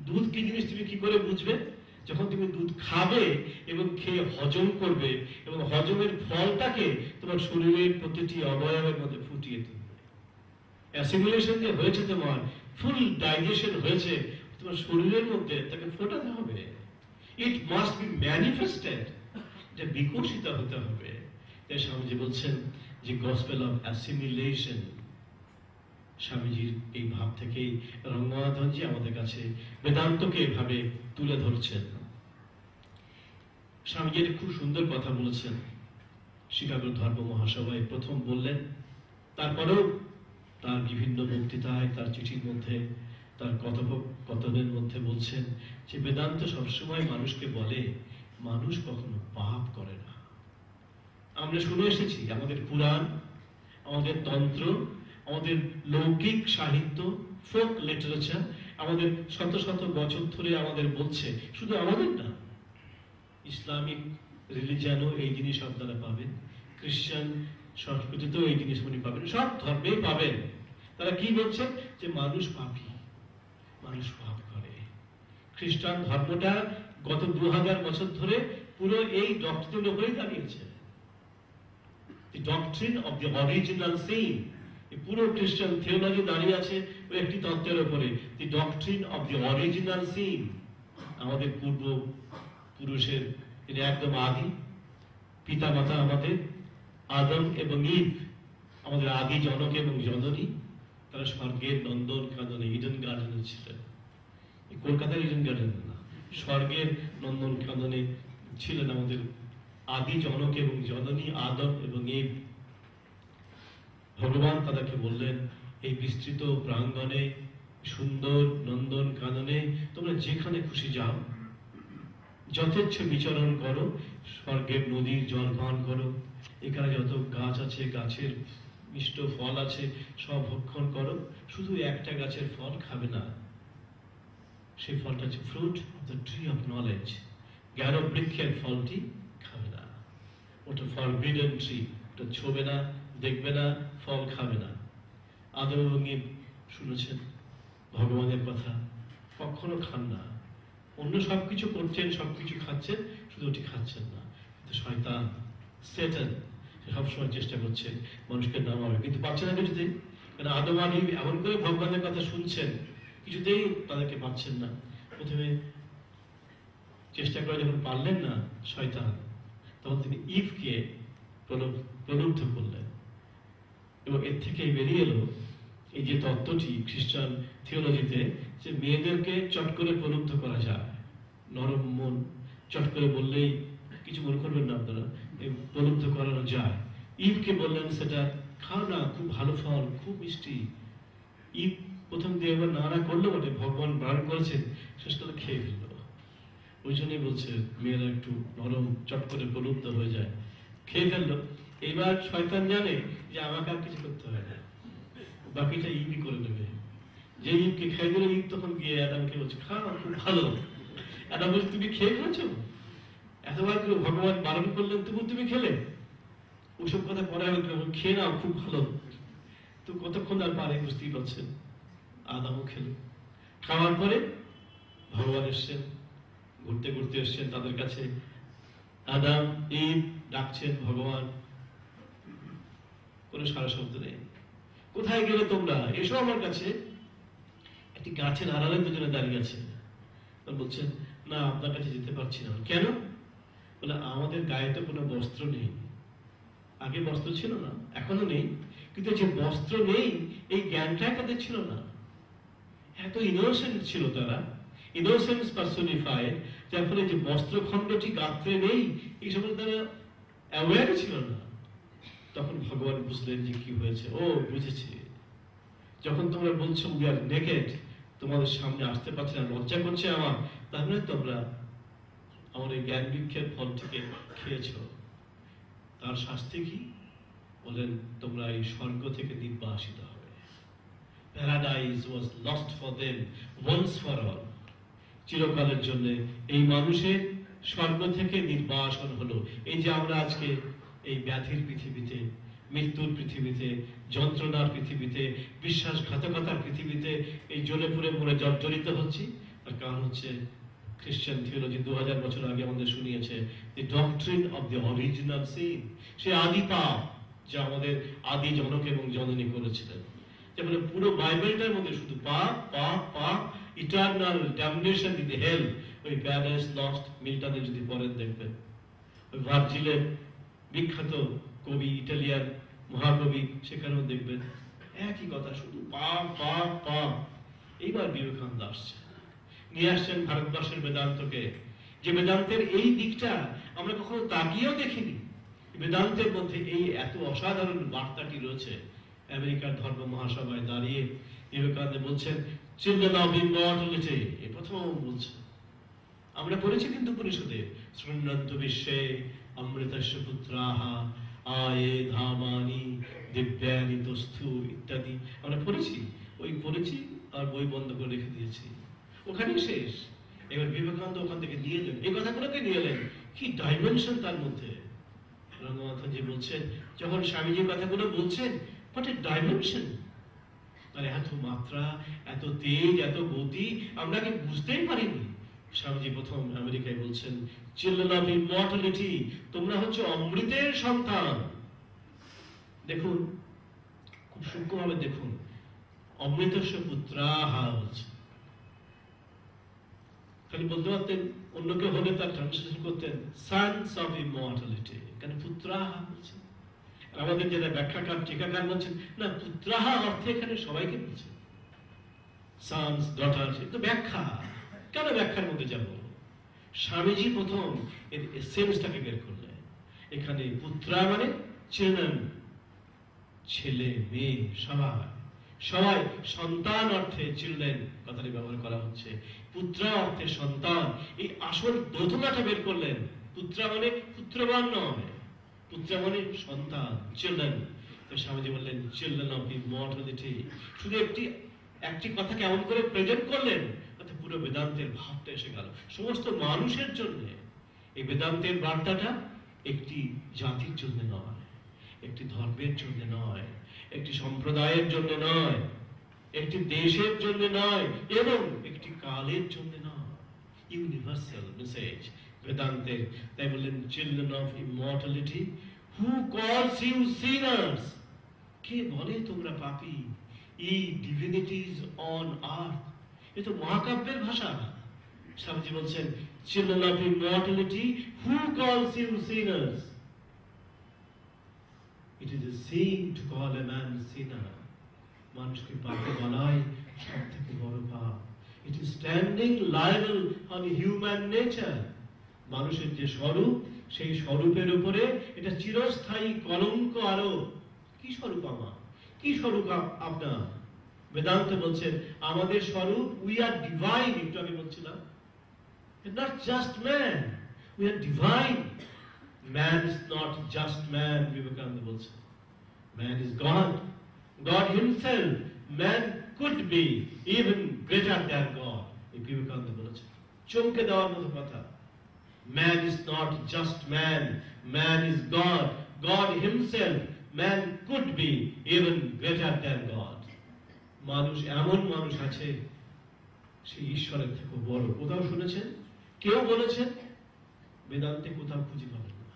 দুধ কি জিনিস তুমি কি করে বুঝবে? যখন তুমি দুধ খাবে এবং খেয়ে হজম করবে, এবং হজমের ফলটাকে তোমার শরীরের প্রতিটি অবয়বের মধ্যে ফুটিয়ে তুলবে। অ্যাসিমিলেশন যে হয়েছে, তোমার ফুল ডাইজেশন হয়েছে, তোমার শরীরের মধ্যে তাকে ফোটাতে হবে। ইট মাস্ট বি ম্যানিফেস্টেড, এটা বিকশিত হতে হবে। তাই স্বামীজি বলছেন যে গসপেল অফ অ্যাসিমিলেশন। স্বামীজির এই ভাব থেকেই রঙ্গনাথজি আমাদের কাছে বেদান্তকে এভাবে তুলে ধরছেন। স্বামীজি খুব সুন্দর কথা বলেছেন, শিকাগো ধর্ম মহাসভায় প্রথম বললেন। তারপরেও তার বিভিন্ন বক্তৃতায়, তার চিঠির মধ্যে, তার কথোপকথনের মধ্যে বলছেন যে বেদান্ত সবসময় মানুষকে বলে মানুষ কখনো পাপ করে না। আমরা শুনে এসেছি আমাদের পুরাণ, আমাদের তন্ত্র, আমাদের লৌকিক সাহিত্য, ফোক লিটারেচার আমাদের শত শত বছর ধরে আমাদের বলছে, শুধু আমাদের না, ইসলামিক রিলিজিয়ানও এই জিনিস আপনারা পাবেন, খ্রিস্টান সংস্কৃতিতেও এই জিনিস উনি পাবেন, সব ধর্মেই পাবেন। তারা কি বলছেন যে মানুষ পাপী, মানুষ পাপ করে। খ্রিস্টান ধর্মটা গত 2000 বছর ধরে পুরো এই ডক্ট্রিনের উপরেই দাঁড়িয়েছে। The doctrine of the original sin, পুরো খ্রিস্টান থিওলজি দাঁড়িয়ে আছে ওই একটি তত্ত্বের উপরে, the doctrine of the original sin। আমাদের পূর্ব পুরুষের তিনি একদম আদি পিতা মাতা, আমাদের আদম এবং ঈভ, আমাদের আদি জনক এবং জননী, তারা স্বর্গের নন্দন কাননে ইডেন গার্ডেনে ছিলেন। কলকাতার ইডেন গার্ডেন না, স্বর্গের নন্দন কাননে ছিলেন আমাদের আদি জনক এবং জননী আদম এবং ঈভ। ভগবান তাদেরকে বললেন এই বিস্তৃত প্রাঙ্গণে, সুন্দর নন্দন কাননে তোমরা যেখানে খুশি যাও, যথেচ্ছ বিচরণ করো, স্বর্গের নদীর জল পান করো, এখানে যত গাছ আছে, গাছের মিষ্ট ফল আছে, সব ভক্ষণ করো, শুধু একটা গাছের ফল খাবে না, সেই ফলটা হচ্ছে fruit of the tree of knowledge, জ্ঞান বৃক্ষের ফলটি খাবে না, ওটা ফরবিডেন ট্রি, ওটা ছোবে না, দেখবে না, ফল খাবে না। আদম এবং ঈভ শুনেছেন ভগবানের কথা, কখনো খান না, অন্য সবকিছু করছেন, সবকিছু খাচ্ছেন, শুধু ওটি খাচ্ছেন না। কিন্তু শয়তান, সেটান, সবসময় চেষ্টা করছে মানুষকে নামাবে, কিন্তু পাচ্ছে না কিছুতেই। কারণ আদম আর ঈভ এমন করে ভগবানের কথা শুনছেন, কিছুতেই তাদেরকে পাচ্ছেন না। প্রথমে চেষ্টা করে যখন পারলেন না শয়তান, তখন তিনি ঈভকে প্রলুব্ধ করলেন, এবং এর থেকে বেরিয়ে এলো এই যে তত্ত্বটি খ্রিস্টান থিওলজিতে, যে মেয়েদেরকে চট করে প্রলুব্ধ করা যায়, নরম মন, চট করে বললেই কিছু মনে করবেন না আপনারা, প্রলুব্ধ করানো যায়। ঈভকে বললেন সেটা খাও না, খুব ভালো ফল, খুব মিষ্টি। ঈভ প্রথম দিয়ে একবার না করলো বটে, ভগবান বারণ করেছেন, শেষকালে খেয়ে ফেললো। ওই জন্যই বলছে মেয়েরা একটু নরম, চট করে প্রলুব্ধ হয়ে যায়, খেয়ে ফেললো। এবার শয়তান জানে যে আমাকে আর কিছু করতে হয় না, বাকিটা ঈভই করে নেবে। যে ঈভকে খেয়ে দিল, ঈভ তখন গিয়ে অ্যাডামকে বলছে খাও, খুব ভালো। অ্যাডাম বলছে তুমি খেয়ে ফেলেছো, এতবার করে ভগবান বারণ করলেন তবু তুমি খেলে, ওসব কথা পরে খেয়ে নাও, খুব ভালো। তো কতক্ষণ আর পারে বুঝতেই পারছেন। আদামও খেলো, খাওয়ার পরে ভগবান এসছেন, ঘুরতে ঘুরতে এসছেন তাদের কাছে। আদাম ঈভ ডাকছেন, ভগবান, কোনো সারা শব্দ নেই। কোথায় গেলে তোমরা, এসো আমার কাছে। একটি গাছের আড়ালে দুজনে দাঁড়িয়ে আছে, বলছেন না আপনার কাছে যেতে পারছি না। কেন? বলে আমাদের গায়ে তো কোনো বস্ত্র নেই। আগে বস্ত্র ছিল না, এখনো নেই, কিন্তু যে বস্ত্র নেই এই জ্ঞানটা তাদের ছিল না। এত ইনোসেন্ট ছিল তারা, ইনোসেন্স পার্সোনিফাইড, যার ফলে যে বস্ত্রখণ্ডটি গাত্রে নেই এই সম্বন্ধে তারা অ্যাওয়্যার ছিল না। তখন ভগবান বুঝলেন যে কি হয়েছে। ও বুঝেছি, যখন তোমরা বলছো উই আর নেকেড, তোমাদের সামনে আসতে পারছে না, লজ্জা করছে আমার, তাহলে তোমরা আমার এই জ্ঞান বৃক্ষের ফল থেকে খেয়েছ। তার শাস্তি কি? বলেন তোমরা এই স্বর্গ থেকে নির্বাসিত হবে। Paradise was lost for them once for all. চিরকালের জন্য এই মানুষের স্বর্গ থেকে নির্বাসন হলো। এই যে আমরা আজকে এই ব্যাধির পৃথিবীতে, মৃত্যুর পৃথিবীতে, যন্ত্রণার পৃথিবীতে, বিশ্বাসঘাতকতার পৃথিবীতে এই জ্বলে পুড়ে মরে জর্জরিত হচ্ছি, তার কারণ হচ্ছে খ্রিস্টান থিওলজি 2000 বছর আগে আমাদের শুনিয়েছে the doctrine of the original sin, সে আদি পাপ যা আমাদের আদি জনক এবং জননী করেছিলেন। যেমন পুরো বাইবেলটার মধ্যে শুধু পাপ পাপ পাপ, ইটারনাল ড্যামনেশন ইন দি হেল। ওই প্যারাডাইস লস্ট মিল্টনে যদি পড়েন দেখবেন, ওই ভার্জিলের বিখ্যাত কবি, ইটালিয়ান মহাকবি, সেখানেও দেখবেন একই কথা, শুধু পাপ পাপ পাপ। এইবার বিবেকানন্দ আসছে, নিয়ে আসছেন ভারতবর্ষের বেদান্তকে, যে বেদান্তের এই দিকটা আমরা কখনো তাকিয়েও দেখিনি। বেদান্তের মধ্যে এই এত অসাধারণ বার্তাটি রয়েছে। আমেরিকার ধর্ম মহাসভায় দাঁড়িয়ে বিবেকানন্দ বলছেন চিলড্রেন অফ ইমর্টালিটি, এই প্রথম বলছে। আমরা পড়েছি কিন্তু উপনিষদে শৃণ্বন্তু বিশ্বে অমৃতস্য পুত্রাহা আয়ে ধামানি দিব্যানি তস্থু ইত্যাদি আমরা পড়েছি। ওই পড়েছি আর বই বন্ধ করে রেখে দিয়েছি, ওখানেই শেষ। এবার বিবেকানন্দ ওখান থেকে নিয়ে এলেন, এই কথাগুলোকে নিয়ে এলেন। কি ডাইমেনশন তার মধ্যে! রঙ্গনাথনজি বলছেন যখন স্বামীজি কথাগুলো বলছেন, হোয়াট এ ডাইমেনশন! আর এত মাত্রা, এত তেজ, এত গতি আমরা কি বুঝতেই পারিনি। স্বামীজি প্রথম আমেরিকায় বলছেন চিলড্রেন অফ ইমর্টালিটি, তোমরা হচ্ছে অমৃতের সন্তান। দেখুন, খুব সূক্ষ্মভাবে দেখুন, অমৃতস্য পুত্রাহা বলছে। খালি বলতে পারতেন, অন্য কেউ হলে তার ট্রান্সলেশন করতেন সন্স অফ ইমর্টালিটি, কেন পুত্রাহা বলছে। আমাদের যারা ব্যাখ্যাকার টিকাকার বলছেন না, পুত্রাহা অর্থে এখানে সবাইকে বলছে, সন্স ডটার। তো ব্যাখ্যা, কেন ব্যাখ্যার মধ্যে যাব? স্বামীজি প্রথম এর এসেন্সটাকে বের করলেন। এখানে পুত্রা মানে চিলড্রেন, ছেলে মেয়ে সবাই, সবাই সন্তান অর্থে চিলড্রেন কথাটি ব্যবহার করা হচ্ছে, পুত্রা অর্থে সন্তান। এই আসল দোতলাটা বের করলেন। পুত্রা মানে পুত্রবান নয়, পুত্রা মানে সন্তান, চিলড্রেন। তো স্বামীজি বললেন চিলড্রেন অফ ইমর্টালিটি। শুধু একটি কথা কেমন করে প্রেজেন্ট করলেন, পুরো বেদান্তের ভাবটা এসে গেল সমস্ত মানুষের জন্য। এই বেদান্তের বার্তাটা একটি জাতির জন্য নয়, একটি ধর্মের জন্য নয়, একটি সম্প্রদায়ের জন্য নয়, একটি দেশের জন্য নয়, এবং একটি কালের জন্য নয়, ইউনিভার্সাল মেসেজ বেদান্তের। তাই বললেন children of immortality, who calls you Sinners, কে বলে তোমরা পাপী, ই ডিভিনিটিজ অন আর্থ। এ তো মহাকাব্যের ভাষা। স্বামীজি বলছেন children of immortality, who calls you sinners. It is a sin to call a man sinner. মানুষকে পাপী বলাই সব থেকে বড় পাপ। It is standing libel on human nature. মানুষের যে স্বরূপ, সেই স্বরূপের উপরে এটা চিরস্থায়ী কলঙ্ক আরোপ। কি স্বরূপ আমার, কি স্বরূপ আপনার? বেদান্ত বলছেন আমাদের স্বরূপ, উই আর ডিভাইন। একটু আগে বলছিলাম, not just man, we are divine. Man is not just man, Vivekananda বলছেন। Man is god, god himself. Man could be even greater than god, এই বিবেকানন্দ বলেছেন। চমকে দেওয়ার মতো কথা। Man is not just man, man is god, god himself. Man could be even greater than god. মানুষ, এমন মানুষ আছে সেই ঈশ্বরের থেকে বড়। কোথাও শুনেছেন কেউ বলেছেন? বেদান্তে কোথাও খুঁজে পাবেন না,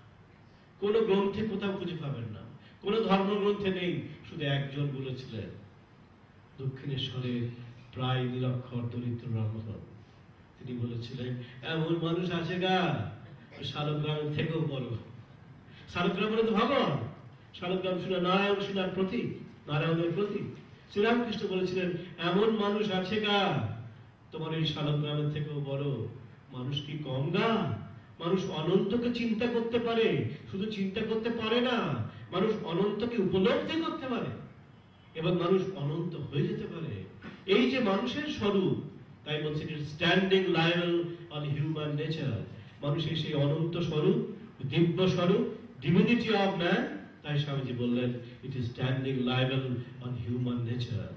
কোন গ্রন্থে কোথাও খুঁজে পাবেন না, কোন ধর্মগ্রন্থে নেই। শুধু একজন বলেছিলেন, দক্ষিণেশ্বরের প্রায় নিরক্ষর দরিদ্র ব্রাহ্মণ। তিনি বলেছিলেন এমন মানুষ আছে গা, শালগ্রামের থেকেও বড়। শালগ্রাম মানে তো ভগবান। শালগ্রাম শুনে নারায়ণ শিলার প্রতীক, নারায়ণের প্রতীক। শ্রীরামকৃষ্ণ বলেছিলেন এমন মানুষ আছে গা, তোমার এই শালগ্রামের থেকেও বড়। মানুষ কি কম গা? মানুষ অনন্তকে চিন্তা করতে পারে, শুধু চিন্তা করতে পারে না, মানুষ অনন্তকে উপলব্ধি করতে পারে এবং মানুষ অনন্ত হয়ে যেতে পারে। এই যে মানুষের স্বরূপ, তাই বলছে standing libel on human nature. মানুষের সেই অনন্ত স্বরূপ, দিব্য স্বরূপ, ডিভিনিটি অফ ম্যান। তাই স্বামীজি বললেন it is standing libel on human nature.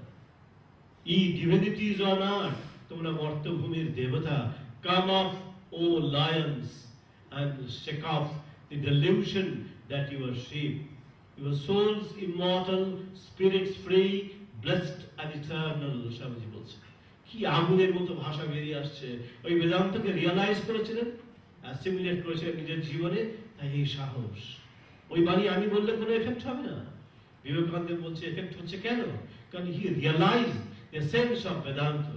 Ye divinities on earth, তোমরা মর্তভূমির দেবতা। Come of O lions and shake off the delusion that you are sheep. Your souls immortal, spirits free, blessed and eternal. Swamiji বলছে কি আগুনের মতো ভাষা বেরিয়ে আসছে। ওই বেদান্তকে রিয়ালাইজ করেছিলেন, অ্যাসিমিলেট করেছিলেন নিজের জীবনে। তাই এই সাহস। ওই বাণী আমি বললে কোনো এফেক্ট হবে না। বিবেকানন্দ বলছে এফেক্ট হচ্ছে কেন? কারণ he realise the sense of Vedanta.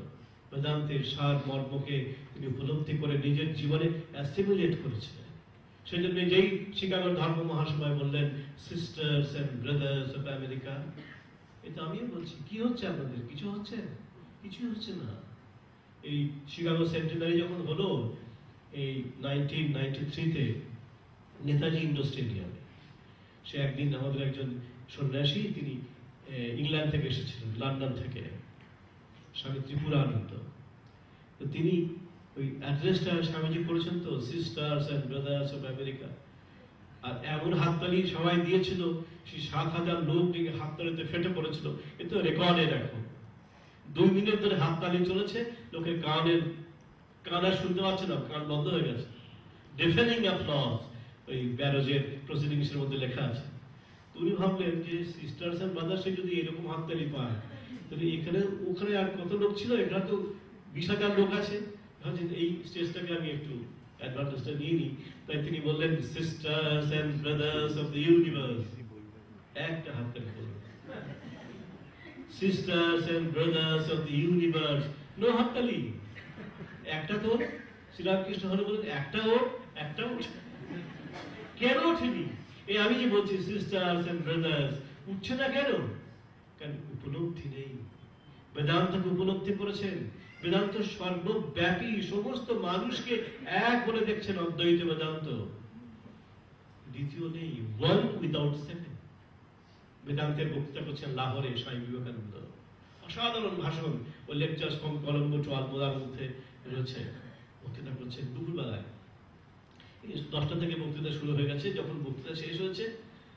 বেদান্তের সার মর্মকে তিনি উপলব্ধি করে নিজের জীবনে অ্যাসিমিলেট করেছিলেন। সেজন্য যেই শিকাগোর ধর্ম মহাসভায় বললেন sisters and brothers of America, এটা আমিও বলছি কি হচ্ছে আপনাদের? কিছু হচ্ছে? কিছুই হচ্ছে না। এই শিকাগো সেন্টেনারি যখন হলো এই 1993-তে নেতাজি ইন্ডোর স্টেডিয়ামে, সে একদিন আমাদের একজন সন্ন্যাসী, তিনি ইংল্যান্ড থেকে এসেছিলেন, লন্ডন থেকে, স্বামী ত্রিপুরানন্দ। তো তিনি ওই অ্যাড্রেসটা স্বামীজি করেছেন তো, sisters and brothers of America. আর এমন হাততালি সবাই দিয়েছিল, সেই 7,000 লোক দিকে হাততালিতে ফেটে পড়েছিল। কিন্তু রেকর্ডে দেখো 2 মিনিট ধরে হাততালি চলেছে, লোকের কানা শুনতে পাচ্ছে না, কান বন্ধ হয়ে গেছে। ডেফেনিং অ্যাপ্লজ ওই ব্যারোজের প্রসিডিংস এর মধ্যে লেখা আছে। উনি ভাবলেন যে সিস্টার্স এন্ড ব্রাদার্সে যদি এরকম হাততালি পায়, তাহলে এখানে ওখানে আর কত লোক ছিল? এখানে তো 20,000 লোক আছে। ভাবছেন এই স্টেজটাকে আমি একটু অ্যাডভান্টেজটা নিয়ে নিই। তাই তিনি বললেন, sisters and brothers of the universe. একটা হাততালি করলেন, sisters and brothers of the universe. No হাততালি। একটা তো শ্রীরামকৃষ্ণ হলে বলেন, একটাও কেন ওঠেনি? এই আমি যে বলছি সিস্টার্স এন্ড ব্রাদার্স, উঠছে না কেন? কারণ উপলব্ধি নেই। বেদান্তকে উপলব্ধি করেছেন, বেদান্ত সর্বব্যাপী, সমস্ত মানুষকে এক বলে দেখছেন অদ্বৈত বেদান্ত। দ্বিতীয় নেই, ওয়ান উইদাউট সেকেন্ড। বেদান্তের বক্তৃতা করছেন লাহোরে স্বামী বিবেকানন্দ, অসাধারণ ভাষণ। ও লেকচার্স ফ্রম কলম্বো টু আলমোড়ার মধ্যে রয়েছে। বক্তৃতা করছেন দুপুরবেলায়, 10টা থেকে বক্তৃতা শুরু হয়ে গেছে। যখন বক্তৃতা শেষ হয়েছে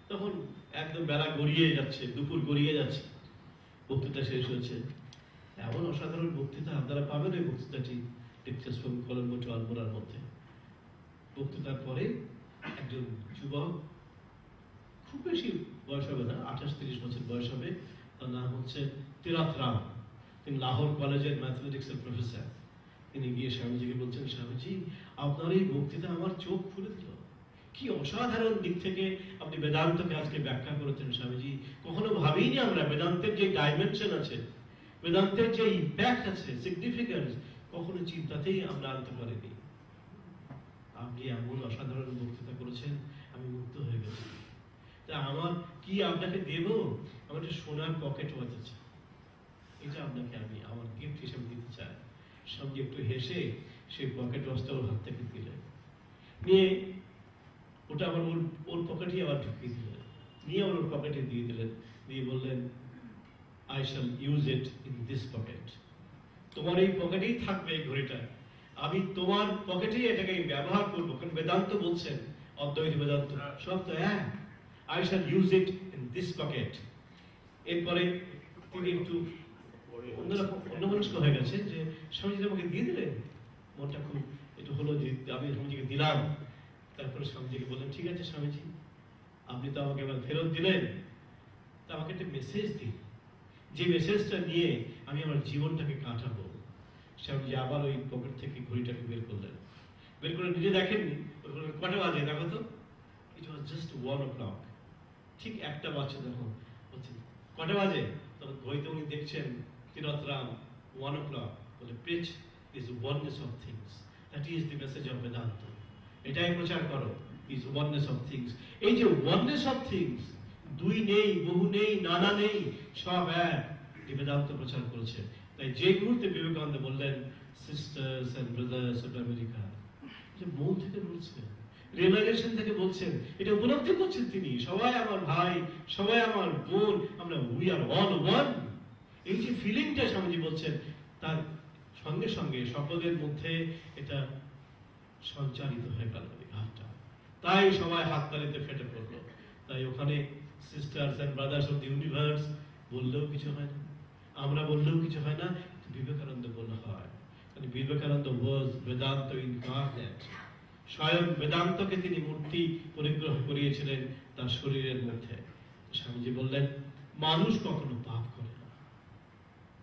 তখন একদম বেলা গড়িয়ে যাচ্ছে, দুপুর গড়িয়ে যাচ্ছে, বক্তৃতা শেষ হয়েছে। এমন অসাধারণ বক্তৃতা আপনারা পাবেন এই বক্তৃতাটি লেকচার্স ফ্রম কলম্বো টু আলমোড়ার মধ্যে। বক্তৃতার পরে একজন যুবক, খুব বেশি বয়স হবে না, 28-30 বছর বয়স হবে, তার নাম হচ্ছে তিরাথ রাম। তিনি লাহোর কলেজের ম্যাথমেটিক্সের প্রফেসর। তিনি গিয়ে স্বামীজিকে বলছেন, স্বামীজি আপনার এই বক্তৃতা আমার চোখ খুলে দিল। কি অসাধারণ দিক থেকে আপনি বেদান্তকে আজকে ব্যাখ্যা করেছেন স্বামীজি। কখনো ভাবিনি আমরা বেদান্তের যে ডাইমেনশন আছে, বেদান্তের যে ইম্প্যাক্ট আছে, সিগনিফিকেন্স, কখনো চিন্তাতেই আমরা আনতে পারিনি। আপনি এমন অসাধারণ বক্তৃতা করেছেন, আমি মুগ্ধ হয়ে গেছি। তা আমার কি আপনাকে দেব? আমার একটা সোনার পকেট ওয়াচ আছে, এটা আপনাকে আমি আমার গিফট হিসেবে দিতে চাই। স্বামীজি একটু হেসে সেই পকেট ওয়াচটা ওর হাত থেকে দিলেন, নিয়ে ওটা আবার ওর পকেটে আবার ঢুকিয়ে দিলেন, নিয়ে ওর পকেটে দিয়ে দিলেন, দিয়ে বললেন, I shall use it in this pocket. তোমার এই পকেটেই থাকবে এই ঘড়িটা, আমি তোমার পকেটেই এটাকে ব্যবহার করবো। কারণ বেদান্ত বলছেন, অদ্বৈত বেদান্ত সব তো এক। I shall use it in this pocket. এরপরে তিনি একটু অন্যমনস্ক হয়ে গেছে যে স্বামীজি আমাকে দিয়ে দিলেন। মনটা খুব একটু হলো যে আমি স্বামীজিকে দিলাম। তারপরে স্বামীজিকে বললেন, ঠিক আছে স্বামীজি, আপনি তো আমাকে এবার ফেরত দিলেন, তা আমাকে একটা মেসেজ দিন, যে মেসেজটা নিয়ে আমি আমার জীবনটাকে কাটাবো। স্বামীজি আবার ওই পকেট থেকে ঘড়িটাকে বের করলেন, বের করে নিজে দেখেননি, কটা বাজে দেখো তো। ইট ওয়াজ জাস্ট 1 o'clock। ঠিক একটা বাজছে তখন, বলছেন কটা বাজে? তখন ঘড়িতে উনি দেখছেন তিরাথ রাম 1 o'clock। বলে, preach is oneness of things, that is the message of Vedanta. এটাই প্রচার করো, ইজ ওয়াননেস অফ থিংস। এই যে ওয়াননেস অফ থিংস, দুই নেই, বহু নেই, নানা নেই, সব এক, এই বেদান্ত প্রচার করেছে। তাই যে মুহূর্তে বিবেকানন্দ বললেন sisters and brothers of America, যে মন থেকে বলছেন, রিয়েলাইজেশন থেকে বলছেন, এটা উপলব্ধি করছেন তিনি, সবাই আমার ভাই, সবাই আমার বোন, আমরা উই আর অল ওয়ান। এই যে ফিলিংটা স্বামীজি বলছেন, তার সঙ্গে সঙ্গে সকলের মধ্যে এটা সঞ্চারিত হয়ে গেল এই ভাবটা। তাই সবাই হাততালিতে ফেটে পড়লো। তাই ওখানে sisters and brothers of the universe বললেও কিছু হয় না, আমরা বললেও কিছু হয় না, বিবেকানন্দ বললে হয়। বিবেকানন্দ ওয়াজ বেদান্ত ইনকারনেট। স্বয়ং বেদান্তকে তিনি মূর্তি পরিগ্রহ করিয়েছিলেন তার শরীরের মধ্যে। স্বামীজি বললেন, মানুষ কখনো পাপ করে না।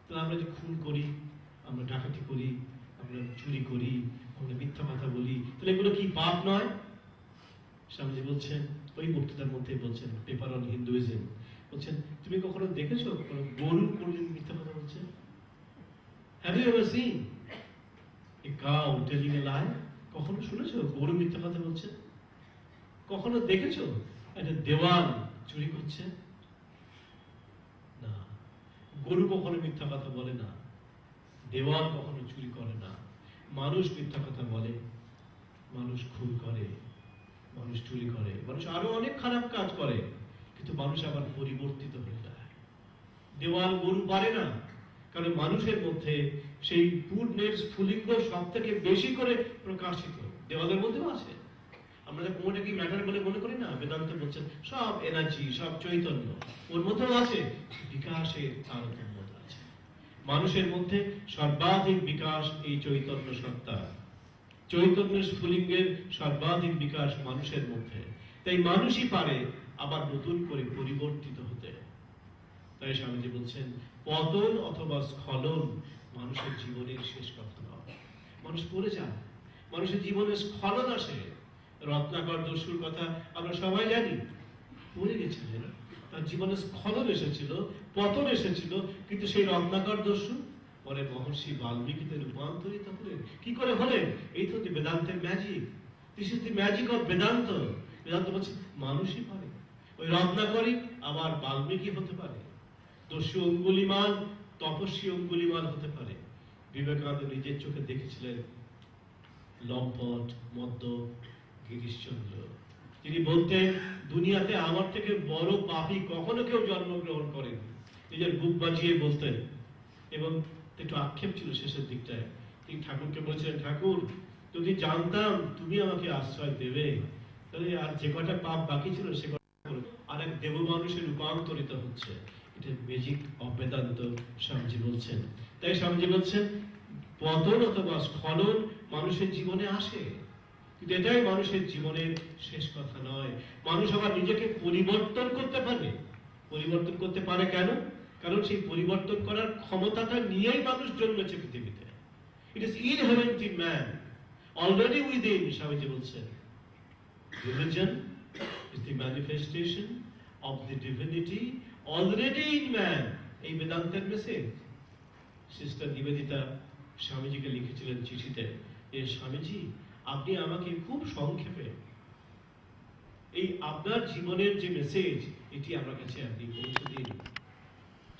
তো আমরা যে খুন করি, আমরা ডাকাতি করি, আমরা চুরি করি, আমরা মিথ্যা কথা বলি, তাহলে এগুলো কি পাপ নয়? স্বামীজি বলছেন, ওই বক্তৃতার মধ্যে বলছেন, পেপার অন হিন্দুইজম, বলছেন, তুমি কখনো দেখেছো কোনো গরু কোনদিন মিথ্যা কথা বলছে? Have you ever seen a cow telling a lie? কখনো শুনেছো গরু মিথ্যা কথা বলছে? কখনো দেখেছো একটা দেওয়াল চুরি করছে? না, গরু কখনো মিথ্যা কথা বলে না, দেওয়াল কখনো চুরি করে না। মানুষ মিথ্যা কথা বলে, মানুষ খুন করে, মানুষ চুরি চুরি করে, মানুষ আরো অনেক খারাপ কাজ করে, কিন্তু মানুষ আবার পরিবর্তিত হয়ে যায়। দেওয়াল গরু পারে না, কারণ মানুষের মধ্যে সেই পূর্ণের স্ফুলিঙ্গ সব থেকে বেশি করে প্রকাশিত দেওয়ালের মধ্যেও আছে। আমরা কোনটা কি ম্যাটার বলে মনে করি না, বেদান্ত বলছেন সব এনার্জি, সব চৈতন্য ওর মধ্যেও আছে, বিকাশের তারতম্য আছে। মানুষের মধ্যে সর্বাধিক বিকাশ এই চৈতন্য সত্তা, চৈতন্যের স্ফুলিঙ্গের সর্বাধিক বিকাশ মানুষের মধ্যে। তাই মানুষই পারে আবার নতুন করে পরিবর্তিত হতে। তাই স্বামীজি বলছেন পতন অথবা স্খলন মানুষের জীবনের শেষ কথা নয়। মানুষ পড়ে যায়, মানুষের জীবনে স্খলন আসে। রত্নাকর দস্যুর কথা আমরা সবাই জানি, পড়ে গেছিলেন, তার জীবনে স্খলন এসেছিল, পতন এসেছিল, কিন্তু সেই রত্নাকর দস্যু পরে মহর্ষি বাল্মীকিতে রূপান্তরিত হলেন। কি করে হলেন? এই তো বেদান্তের magic. This is the magic of Vedanta. Vedanta বলছে মানুষই পারে, ওই রত্নাকরই আবার বাল্মীকি হতে পারে, দস্যু অঙ্গুলিমাল তপস্বী অঙ্গুলিমাল হতে পারে। বিবেকানন্দ নিজের চোখে দেখেছিলেন লম্পট মদ্য গিরিশচন্দ্র, তিনি বলতেন দুনিয়াতে আমার থেকে বড় পাপী কখনো কেউ জন্মগ্রহণ করেন, নিজের বুক বাজিয়ে বলতেন। এবং একটু আক্ষেপ ছিল শেষের দিকটায়, তিনি ঠাকুরকে বলছিলেন, ঠাকুর যদি জানতাম তুমি আমাকে আশ্রয় দেবে, তাহলে আর যে কটা পাপ বাকি ছিল সে কটা আর এক দেব মানুষের রূপান্তরিত হচ্ছে। এটা ম্যাজিক অফ বেদান্ত, স্বামীজি বলছেন। তাই স্বামীজি বলছেন পতন অথবা স্খলন মানুষের জীবনে আসে, কিন্তু এটাই মানুষের জীবনের শেষ কথা নয়। মানুষ আবার নিজেকে পরিবর্তন করতে পারে। পরিবর্তন করতে পারে কেন? কারণ সেই পরিবর্তন করার ক্ষমতাটা নিয়েই মানুষ জন্মেছে পৃথিবীতে। It is inherent in man, already within. Swamiji বলছেন religion is the manifestation of the divinity already in man. এই বেদান্তের মেসেজ সিস্টার নিবেদিতা স্বামীজিকে লিখেছিলেন চিঠিতে যে স্বামীজি আপনি আমাকে খুব সংক্ষেপে এই আপনার জীবনের যে মেসেজ এটি আমার কাছে আপনি পৌঁছে দিন।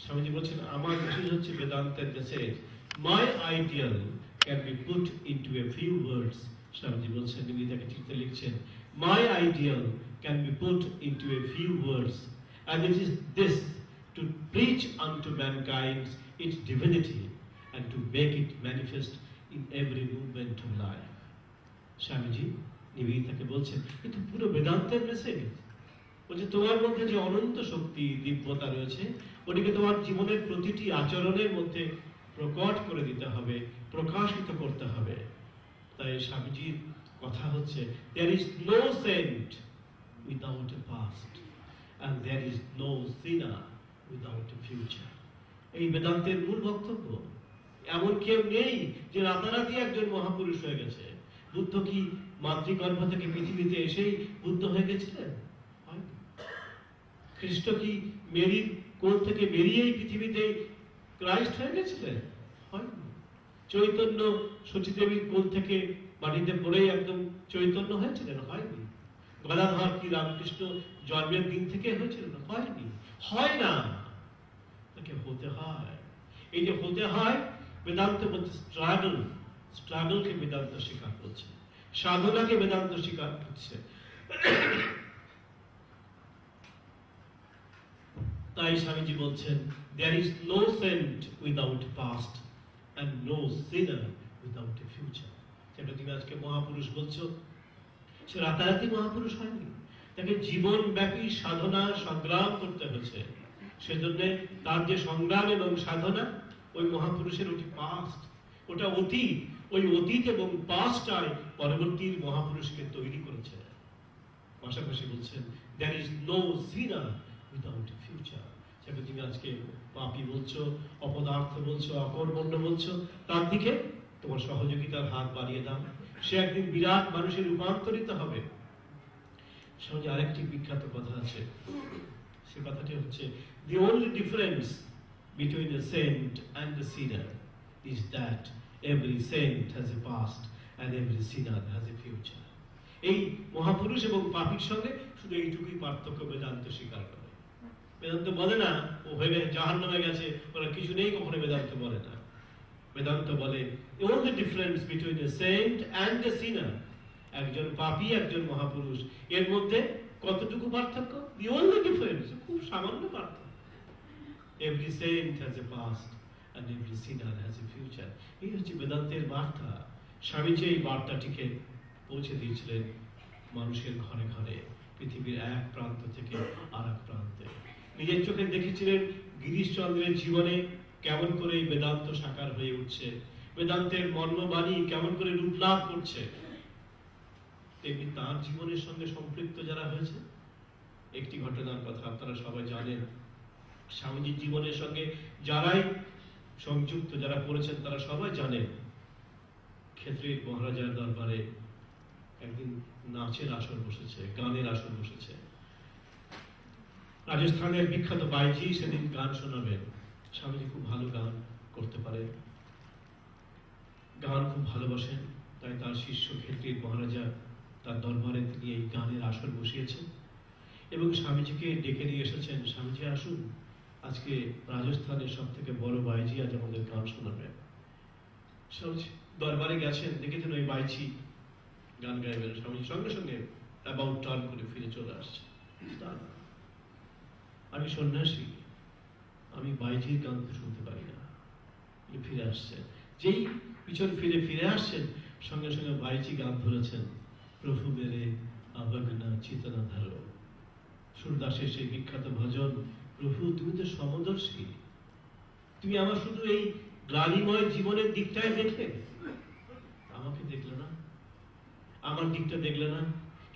স্বামীজি বলছেন আমার মেসেজ হচ্ছে বেদান্তের message, my ideal can be put into a few words. Swamiji বলছেন নিবেদিতাকে চিঠিতে লিখছেন my ideal can be put into a few words and it is this, to preach unto mankind its divinity and to make it manifest in every movement of life. Swamiji নিবেদিতাকে বলছেন কিন্তু পুরো বেদান্তের message বলছে তোমার মধ্যে যে অনন্ত শক্তি দিব্যতা রয়েছে ওটিকে তোমার জীবনের প্রতিটি আচরণের মধ্যে প্রকট করে দিতে হবে, প্রকাশিত করতে হবে। তাই স্বামীজির কথা হচ্ছে there is no saint without a past and there is no sinner without a future. এই বেদান্তের মূল বক্তব্য। এমন কেউ নেই যে রাতারাতি একজন মহাপুরুষ হয়ে গেছে। বুদ্ধ কি মাতৃগর্ভ থেকে পৃথিবীতে এসেই বুদ্ধ হয়ে গেছিলেন? খ্রিস্ট কি মেরির কোল থেকে বেরিয়েই পৃথিবীতে ক্রাইস্ট হয়ে গেছিলেন? হয়নি। চৈতন্য সতীদেবীর কোল থেকে মাটিতে পড়েই একদম চৈতন্য হয়েছিলেন? হয়নি। গদাধর কি রামকৃষ্ণ জন্মের দিন থেকে হয়েছিলেন? হয়নি। হয় না, তাকে হতে হয়। এই যে হতে হয়, বেদান্ত বলছে স্ট্রাগল, স্ট্রাগলকে বেদান্ত স্বীকার করছে, সাধনাকে বেদান্ত স্বীকার করছে। তাই স্বামীজি বলছেন there is no saint without past and no sinner without a future. যেটা তুমি আজকে মহাপুরুষ বলছো, সে রাতারাতি মহাপুরুষ হয়নি, তাকে জীবনব্যাপী সাধনা সংগ্রাম করতে হয়েছে। সেজন্য তার যে সংগ্রাম এবং সাধনা, ওই মহাপুরুষের ওটি পাস্ট, ওটা অতীত। ওই অতীত এবং পাস্টটাই পরবর্তী মহাপুরুষকে তৈরি করেছে। পাশাপাশি বলছেন there is no sinner without a future. সেটা তুমি আজকে পাপী বলছো, অপদার্থ বলছো, অকর্মণ্য বলছো, তার দিকে তোমার সহযোগিতার হাত বাড়িয়ে দাও, সে একদিন বিরাট মানুষে রূপান্তরিত হবে। সঙ্গে আরেকটি বিখ্যাত কথা আছে, সে কথাটি হচ্ছে the only difference between a saint and a sinner is that every saint has a past and every sinner has a future. এই মহাপুরুষ এবং পাপীর সঙ্গে শুধু এইটুকুই পার্থক্য বেদান্ত স্বীকার করে। বেদান্ত বলে না ও হয়ে গেছে জাহান্নামে গেছে, ওরা কিছু নেই, কখনো বেদান্ত বলে না। বেদান্ত বলে the only difference between a saint and a sinner একজন পাপী, একজন মহাপুরুষ, এর মধ্যে কতটুকু পার্থক্য? The only difference, খুব সামান্য পার্থক্য। Every saint has a past and every sinner has a future. এই হচ্ছে বেদান্তের বার্তা। স্বামীজি এই বার্তাটিকে পৌঁছে দিয়েছিলেন মানুষের ঘরে ঘরে, পৃথিবীর এক প্রান্ত থেকে আর এক প্রান্তে। নিজের চোখে দেখেছিলেন গিরিশচন্দ্রের জীবনে কেমন করে এই বেদান্ত সাকার হয়ে উঠছে, বেদান্তের মর্মবাণী কেমন করে রূপ লাভ করছে। তেমনি তার জীবনের সঙ্গে সম্পৃক্ত যারা হয়েছে, একটি ঘটনার কথা আপনারা সবাই জানেন। স্বামীজির জীবনের সঙ্গে যারাই সংযুক্ত, যারা পড়েছেন তারা সবাই জানেন, ক্ষেত্রী মহারাজার দরবারে একদিন নাচের আসর বসেছে, গানের আসর বসেছে। রাজস্থানের বিখ্যাত বাইজি সেদিন গান শোনাবেন। স্বামীজি খুব ভালো গান করতে পারেন, গান খুব ভালোবাসেন, তাই তার শিষ্য ক্ষেত্রী মহারাজা তার দরবারে তিনি এই গানের আসর বসিয়েছেন এবং স্বামীজিকে ডেকে নিয়ে এসেছেন। স্বামীজি আসুন, আজকে রাজস্থানের সব থেকে বড় বাইজি আজ আমাদের গান শোনাবেন। স্বামীজি দরবারে গেছেন, দেখেছেন ওই বাইজি গান গাইবেন। স্বামীজি সঙ্গে সঙ্গে অ্যাবাউট টার্ন করে ফিরে চলে আসছে। আমি সন্ন্যাসী, আমি বাইজির গান তো শুনতে পারি না। ফিরে আসছে, যেই পিছন ফিরে ফিরে আসছেন, সঙ্গে সঙ্গে বাইজি গান ধরেছেন, প্রভু মেরে আবগনা চিতনা ধরো। সুরদাসের সেই বিখ্যাত ভজন, প্রভু তুমি তো সমদর্শী, তুমি আমার শুধু এই গ্লানিময় জীবনের দিকটাই দেখলে, আমাকে দেখলে না, আমার দিকটা দেখলে না,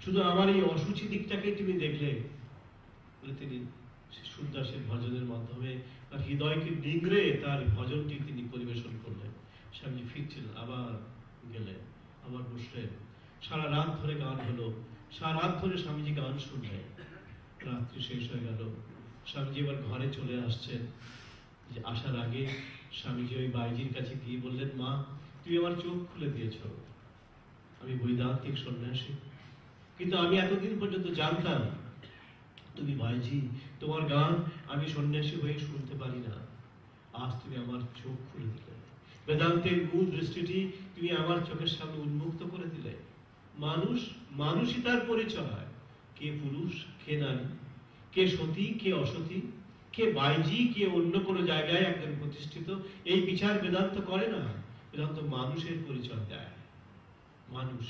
শুধু আমার এই অসুচি দিকটাকে তুমি দেখলে। বলে তিনি সুরদাসের ভজনের মাধ্যমে তার হৃদয়কে নিংড়ে তার ভজনটি তিনি পরিবেশন করলেন। স্বামীজি ফিরছিলেন, আবার গেলেন, আবার বসলেন। সারা রাত ধরে গান হলো, সারা রাত ধরে স্বামীজি গান শুনলেন। রাত্রি শেষ হয়ে গেল, স্বামীজি এবার ঘরে চলে আসছেন। যে আসার আগে স্বামীজি ওই বাইজির কাছে গিয়ে বললেন, মা তুমি আমার চোখ খুলে দিয়েছ, আমি বৈদান্তিক সন্ন্যাসী, কিন্তু আমি এতদিন পর্যন্ত জানতাম তুমি বাইজি, তোমার গান আমি সন্ন্যাসী হয়ে শুনতে পারি না। আজ তুমি আমার চোখ খুলে দিলে, বেদান্তের মূল দৃষ্টিটি তুমি আমার চোখের সামনে উন্মুক্ত করে দিলে। মানুষ মানুষই তার পরিচয়, কে পুরুষ কে নারী, কে সতী কে অসতী, কে বাইজি কে অন্য কোনো জায়গায় একজন প্রতিষ্ঠিত, এই বিচার বেদান্ত করে না। বেদান্ত মানুষের পরিচয় দেয়। মানুষ,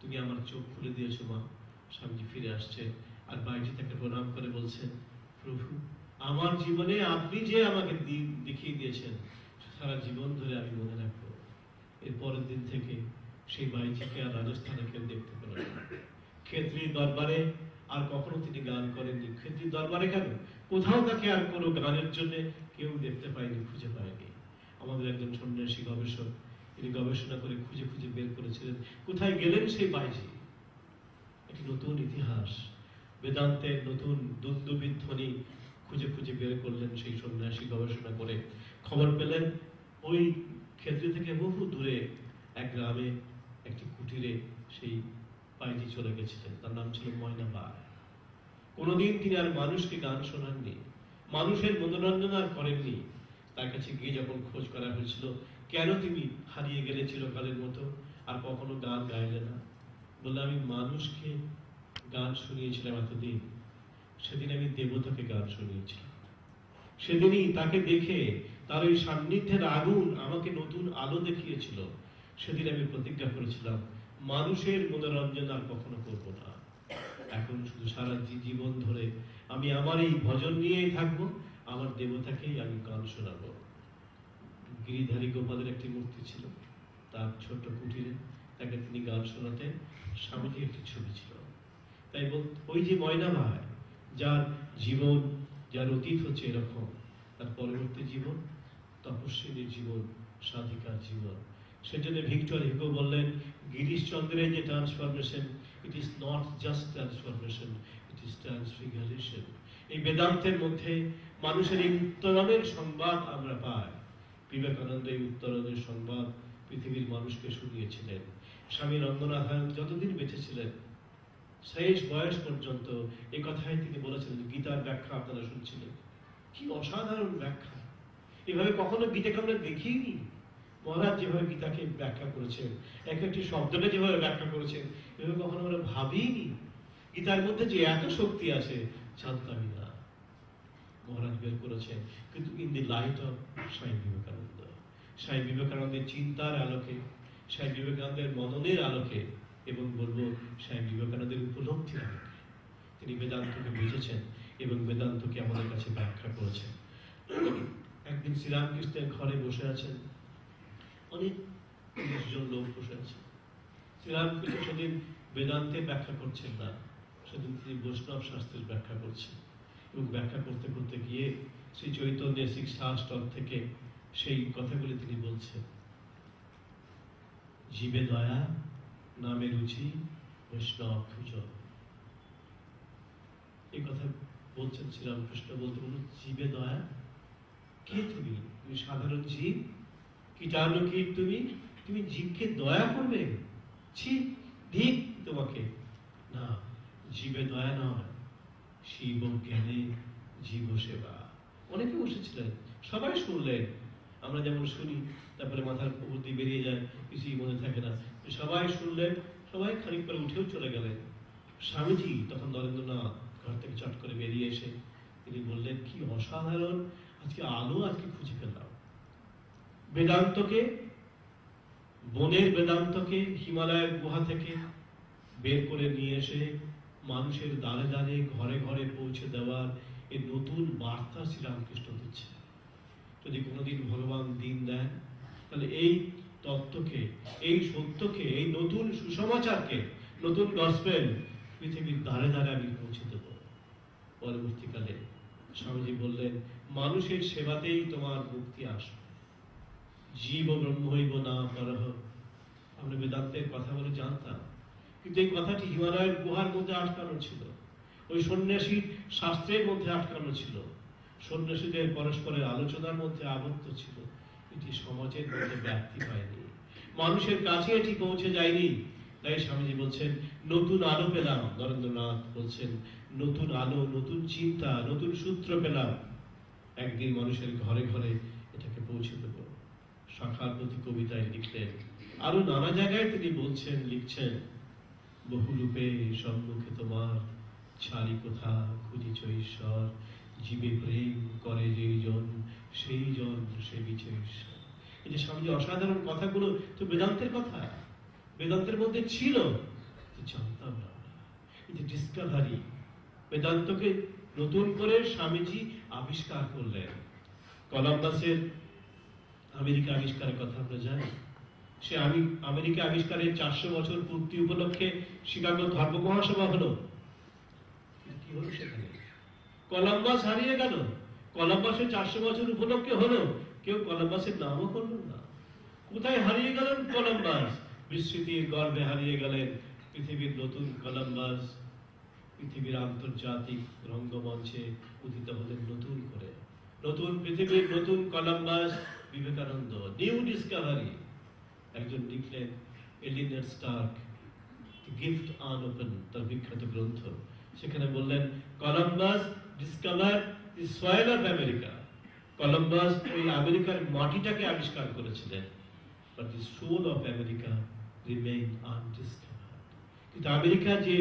তুমি আমার চোখ খুলে দিয়েছো মা। স্বামীজি ফিরে আসছে, আর বাইজি তাকে প্রণাম করে বলছেন, প্রভু আমার জীবনে আপনি যে আমাকে দেখিয়ে দিয়েছেন, সারা জীবন ধরে আমি মনে রাখবো। এর পরের দিন থেকে সেই বাইজিকে আর রাজস্থানে কেউ দেখতে পেল না। ক্ষেত্রীর দরবারে আর কখনো তিনি গান করেননি। ক্ষেত্রীর দরবারে কেন, কোথাও তাকে আর কোনো গানের জন্য কেউ দেখতে পায়নি, খুঁজে পায়নি। আমাদের একজন সন্ন্যাসী গবেষক, তিনি গবেষণা করে খুঁজে খুঁজে বের করেছিলেন কোথায় গেলেন সেই বাইজি। একটি নতুন ইতিহাস, বেদান্তের নতুন দুন্দুবিদ ধ্বনি খুঁজে খুঁজে বের করলেন সেই সন্ন্যাসী গবেষণা করে। খবর পেলেন ওই ক্ষেত্র থেকে বহু দূরে এক গ্রামে একটি কুটিরে সেই বাইজি চলে গেছিলেন। তার নাম ছিল ময়নাবাই। কোনোদিন তিনি আর মানুষকে গান শোনাননি, মানুষের মনোরঞ্জন আর করেননি। তার কাছে গিয়ে যখন খোঁজ করা হয়েছিল, কেন তুমি হারিয়ে গেলে চিরকালের মতো, আর কখনো গান গাইলে না? বললে, আমি মানুষকে গান শুনিয়েছিলাম এতদিন, সেদিন আমি দেবতাকে গান শুনিয়েছিলাম। সেদিনই তাকে দেখে তার ওই সান্নিধ্যের আগুন আমাকে নতুন আলো দেখিয়েছিল। সেদিন আমি প্রতিজ্ঞা করেছিলাম, মানুষের মনোরঞ্জন আর কখনো করব না। এখন শুধু সারা জীবন ধরে আমি আমার এই ভজন নিয়েই থাকবো, আমার দেবতাকেই আমি গান শোনাবো। গিরিধারী গোপালের একটি মূর্তি ছিল, তার ছোট্ট কুটিরে তাকে তিনি গান শোনাতেন। স্বামীজির একটি ছবি ছিল। তাই ওই যে ময়নাবাই, যার জীবন, যার অতীত হচ্ছে এরকম, তার পরবর্তী জীবন তপস্বিনীর জীবন, সাধিকার জীবন। সেজন্য ভিক্টর হিগো বললেন, গিরিশচন্দ্রের যে transformation, it is not just transformation, it is transfiguration. এই বেদান্তের মধ্যে মানুষের এই উত্তরণের সংবাদ আমরা পাই। বিবেকানন্দ এই উত্তরণের সংবাদ পৃথিবীর মানুষকে শুনিয়েছিলেন। স্বামী রঙ্গনাথায়ণ যতদিন বেঁচে ছিলেন, শেষ বয়স পর্যন্ত এই কথাই তিনি বলেছিলেন। গীতার ব্যাখ্যা আপনারা শুনছিলেন, কি অসাধারণ ব্যাখ্যা! এভাবে কখনো গীতাকে আমরা দেখিনি। মহারাজ যেভাবে গীতাকে ব্যাখ্যা করেছেন, এক একটি শব্দকে যেভাবে ব্যাখ্যা করেছেন, এভাবে কখনো আমরা ভাবিনি। গীতার মধ্যে যে এত শক্তি আছে জানতামই না। মহারাজ বের করেছেন, কিন্তু in the light off Swami Vivekananda, স্বামী বিবেকানন্দের চিন্তার আলোকে, স্বামী বিবেকানন্দের মননের আলোকে, এবং বলবো স্বামী বিবেকানন্দের উপলব্ধির আলোকে তিনি বেদান্তকে বুঝেছেন এবং বেদান্তকে আমাদের কাছে ব্যাখ্যা করেছেন। একদিন শ্রীরামকৃষ্ণের ঘরে বসে আছেন, অনেক ৩০ জন লোক বসে আছে। শ্রীরামকৃষ্ণ সেদিন বেদান্তের ব্যাখ্যা করছেন না, সেদিন তিনি বৈষ্ণব শাস্ত্রের ব্যাখ্যা করছেন। এবং ব্যাখ্যা করতে করতে গিয়ে শ্রী চৈতন্যের শিক্ষাষ্টক থেকে সেই কথাগুলি তিনি বলছেন, জীবে দয়া, নামে রুচি, বৈষ্ণব পূজন। এই কথা বলছেন শ্রীরামকৃষ্ণ। বলতে বলুন, জীবে দয়া, কে তুমি? তুমি সাধারণ জীব, কীটাণু কীট, তুমি জীবকে দয়া করবে? ছি, ঠিক তোমাকে না। জীবে দয়া নয়, শিব জ্ঞানে জীব সেবা। অনেকে বসেছিলেন, সবাই শুনলেন। আমরা যেমন শুনি, তারপরে মাথার উপর দিয়ে বেরিয়ে যায়, কিছুই মনে থাকে না। সবাই শুনলেন, সবাই খানিক পরে উঠেও চলে গেলেন। স্বামীজি তখন নরেন্দ্রনাথ ঘর থেকে চট করে বেরিয়ে এসে তিনি বললেন, কি অসাধারণ আজকে আলো আজকে খুঁজে পেলাম। বেদান্তকে, বনের বেদান্তকে হিমালয়ের গুহা থেকে বের করে নিয়ে এসে মানুষের দ্বারে দ্বারে, ঘরে ঘরে পৌঁছে দেওয়ার এই নতুন বার্তা শ্রীরামকৃষ্ণ দিচ্ছে। যদি কোনোদিন ভগবান দিন দেন, তাহলে এই তত্ত্বকে, এই সত্যকে, এই নতুন সুসমাচারকে, নতুন গসপেল পৃথিবীর দ্বারে দ্বারে আমি পৌঁছে দেব। পরবর্তীকালে স্বামীজি বললেন, মানুষের সেবাতেই তোমার মুক্তি আসবে। জীব ব্রহ্মৈব না পরহ। আমরা বেদান্তের কথা বলে জানতাম, কিন্তু এই কথাটি হিমালয়ের গুহার মধ্যে আটকানো ছিল, ওই সন্ন্যাসী শাস্ত্রের মধ্যে আটকানো ছিল, সন্ন্যাসীদের পরস্পরের আলোচনার মধ্যে আবদ্ধ ছিল। এটি সমাজের মধ্যে ব্যাপ্তি পায়নি, মানুষের কাছে এটি পৌঁছে যায়নি। তাই স্বামীজি বলছেন, নতুন আলো পেলাম। নরেন্দ্রনাথ বলছেন, নতুন আলো, নতুন চিন্তা, নতুন সূত্র পেলাম। একদিন মানুষের ঘরে ঘরে এটাকে পৌঁছে দেব। শাখার প্রতি কবিতায় লিখলেন, আরো নানা জায়গায় তিনি বলছেন, লিখছেন, বহুরূপে সম্মুখে তোমার, ছাড়ি কোথা খুঁজিছ ঈশ্বর, জীবে প্রেম করে যেই জন, সেই জন সেবিছে ঈশ্বর। এই যে স্বামীজি অসাধারণ কথাগুলো, তো বেদান্তের কথা, বেদান্তের মধ্যে ছিল, জানতাম না। এই যে ডিসকাভারি, বেদান্তকে নতুন করে স্বামীজি আবিষ্কার করলেন। কলম্বাসের আমেরিকা আবিষ্কারের কথা আমরা জানি। সে আমেরিকা আবিষ্কারের 400 বছর পূর্তি উপলক্ষে শিকাগো ধর্ম মহাসভা হলো। কি হলো সেখানে? কলম্বাস হারিয়ে গেল। কলম্বাসের 400 বছর উপলক্ষে হলো, কেউ কলম্বাসের নামও করল না। কোথায় হারিয়ে গেলেন কলম্বাস? বিস্মৃতির গর্ভে হারিয়ে গেলেন। পৃথিবীর নতুন কলম্বাস পৃথিবীর আন্তর্জাতিক রঙ্গমঞ্চে উদিত হলেন নতুন করে। নতুন পৃথিবীর নতুন কলম্বাস বিবেকানন্দ, নিউ ডিসকাভারি। একজন লিখলেন, এলিনার স্টার্ক, গিফট আনওপেন, তার বিখ্যাত গ্রন্থ। সেখানে বললেন, Columbus discovered the soil of America. Columbus ওই আমেরিকার মাটিটাকে আবিষ্কার করেছিলেন, but the soul of America remain undiscovered. কিন্তু আমেরিকা যে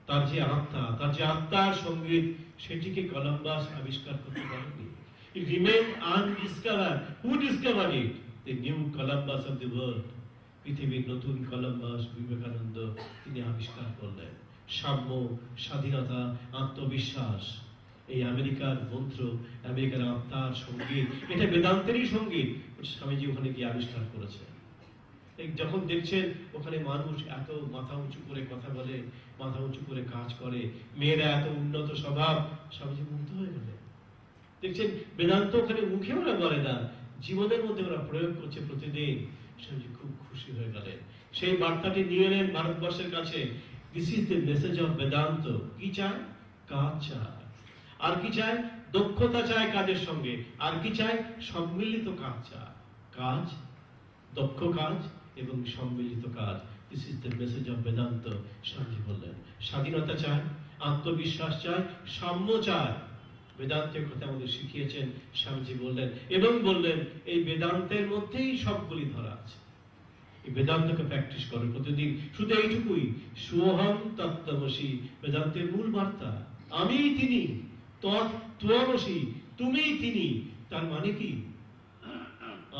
তার যে আত্মা, তার যে আত্মার সঙ্গীত, সেটিকে কলম্বাস আবিষ্কার করতে পারেনি। It remained undiscovered. Who discovered it? The new Columbus of the world. পৃথিবীর নতুন কলম্বাস বিবেকানন্দ তিনি আবিষ্কার করলেন। সাম্য, স্বাধীনতা, আত্মবিশ্বাস, এই আমেরিকার মন্ত্র, আমেরিকার আত্মার সঙ্গীত, এটা বেদান্তেরই সঙ্গীত। স্বামীজি ওখানে গিয়ে আবিষ্কার করেছে। যখন দেখছেন ওখানে মানুষ এত মাথা উঁচু করে কথা বলে, মাথা উঁচু করে কাজ করে, মেয়েরা এত উন্নত স্বভাব, স্বামীজি মুগ্ধ হয়ে গেলেন। দেখছেন বেদান্ত ওখানে মুখে ওরা বলে না, জীবনের মধ্যে ওরা প্রয়োগ করছে প্রতিদিন। স্বামীজি খুব খুশি হয়ে গেলেন। সেই বার্তাটি নিয়ে এলেন ভারতবর্ষের কাছে। This is the message of Vedanta. কি চায়? কাজ চায়। আর কি চায়? দক্ষতা চায় কাজের সঙ্গে। আর কি চায়? সম্মিলিত কাজ চায়। কাজ, দক্ষ কাজ এবং সম্মিলিত কাজ। This is the message of Vedanta. Swamiji বললেন, স্বাধীনতা চায়, আত্মবিশ্বাস চায়, সাম্য চায়। বেদান্তের কথা আমাদের শিখিয়েছেন স্বামীজি বললেন, এবং বললেন এই বেদান্তের মধ্যেই সবগুলি ধরা আছে। এই বেদান্তকে প্র্যাকটিস করো প্রতিদিন। শুধু এইটুকুই, সোহম তত্ত্বমসি বেদান্তের মূল বার্তা। আমি তিনি, তত্ত্বমসি তুমি তিনি। তার মানে কি?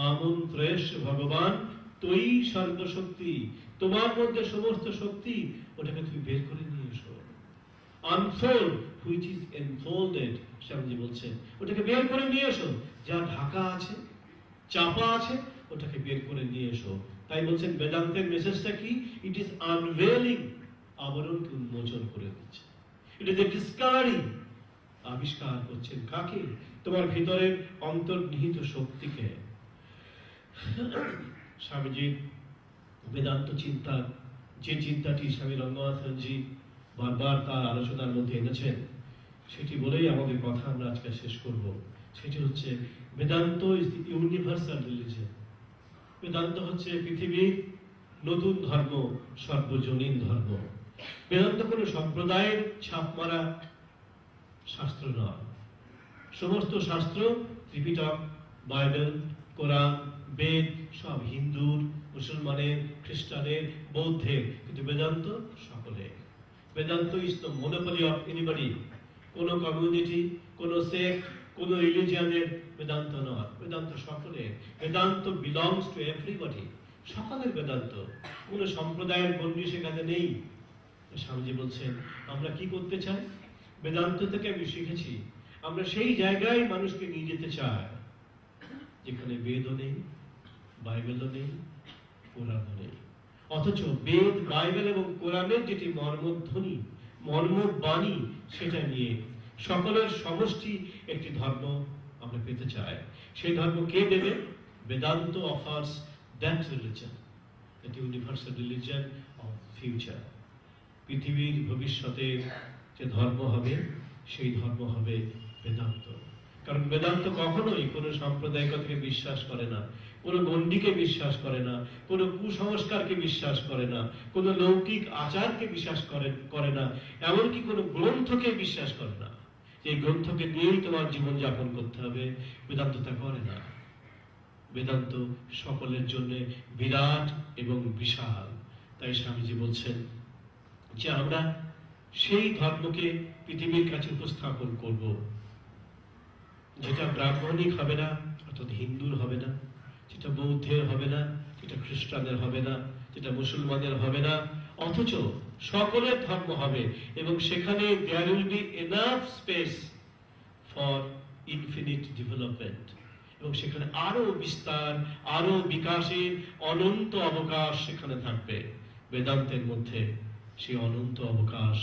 আমন্ত্রেশ ভগবান তুই সর্বশক্তি, তোমার মধ্যে সমস্ত শক্তি, ওটাকে তুমি বের করে নিয়ে এসো। Unfold which is enfolded, Swamiji বলছেন, ওটাকে বের করে নিয়ে এসো। যা ঢাকা আছে, চাপা আছে, ওটাকে বের করে নিয়ে এসো। তাই বলছেন বেদান্তের মেসেজটা কি? ইট ইজ আনভেলিং, আবরণকে উন্মোচন করে দিচ্ছে। ইট ইজ এ ডিসকাভারিং, আবিষ্কার করছেন কাকে? তোমার ভিতরের অন্তর্নিহিত শক্তিকে। স্বামীজি বেদান্ত চিন্তা, যে চিন্তাটি স্বামী রঙ্গনাথনজি বারবার তার আলোচনার মধ্যে এনেছেন, সেটি বলেই আমাদের কথা আমরা আজকে শেষ করব। সেটি হচ্ছে Vedanta is the universal religion. Vedanta হচ্ছে পৃথিবীর নতুন ধর্ম, সর্বজনীন ধর্ম। বেদান্ত কোনো সম্প্রদায়ের ছাপ মারা শাস্ত্র নয়। সমস্ত শাস্ত্র, ত্রিপিটক, বাইবেল, কোরআন, বেদ, সব হিন্দুর, মুসলমানের, খ্রিস্টানের, বৌদ্ধের, কিন্তু বেদান্ত সকলের। Vedanta is the monopoly of anybody. কোন কমিউনিটি, কোন সেক্ট, কোন রিলিজিয়নের বেদান্ত নয়। বেদান্ত সকলের। Vedanta belongs to everybody. সকলের বেদান্ত, কোন সম্প্রদায়ের বন্যী সেখানে নেই। স্বামীজি বলছেন আমরা কি করতে চাই? বেদান্ত থেকে আমি শিখেছি আমরা সেই জায়গায় মানুষকে নিয়ে যেতে চাই যেখানে বেদও নেই, বাইবেলও নেই, কোরআনও নেই। অথচ বেদ, বাইবেল এবং কোরআনের যেটি মর্মধ্বনি, মর্মবাণী, সেটা নিয়ে সকলের সমষ্টি একটি ধর্ম আমরা পেতে চাই। সেই ধর্ম কে দেবে? Vedanta offers that religion, that universal religion of future. পৃথিবীর ভবিষ্যতের যে ধর্ম হবে, সেই ধর্ম হবে বেদান্ত। কারণ বেদান্ত কখনোই কোনো সাম্প্রদায়িকতাকে বিশ্বাস করে না, কোনো গণ্ডিকে বিশ্বাস করে না, কোনো কুসংস্কারকে বিশ্বাস করে না, কোনো লৌকিক আচারকে বিশ্বাস করে না, এমনকি কোনো গ্রন্থকে বিশ্বাস করে না। এই গ্রন্থকে নিয়েই তোমার জীবন যাপন করতে হবে, বেদান্ত তা করে না। বেদান্ত সকলের জন্য বিরাট এবং বিশাল। তাই স্বামীজি বলছেন যে আমরা সেই ধর্মকে পৃথিবীর কাছে উপস্থাপন করব, যেটা ব্রাহ্মণিক হবে না, অর্থাৎ হিন্দুর হবে না, যেটা বৌদ্ধের হবে না, যেটা খ্রিস্টানের হবে না, যেটা মুসলমানের হবে না, অথচ সকলের ধর্ম হবে। এবং সেখানে there will be enough space for infinite development, এবং সেখানে আরো বিস্তার, আরো বিকাশের অনন্ত অবকাশ সেখানে থাকবে। বেদান্তের মধ্যে সেই অনন্ত অবকাশ,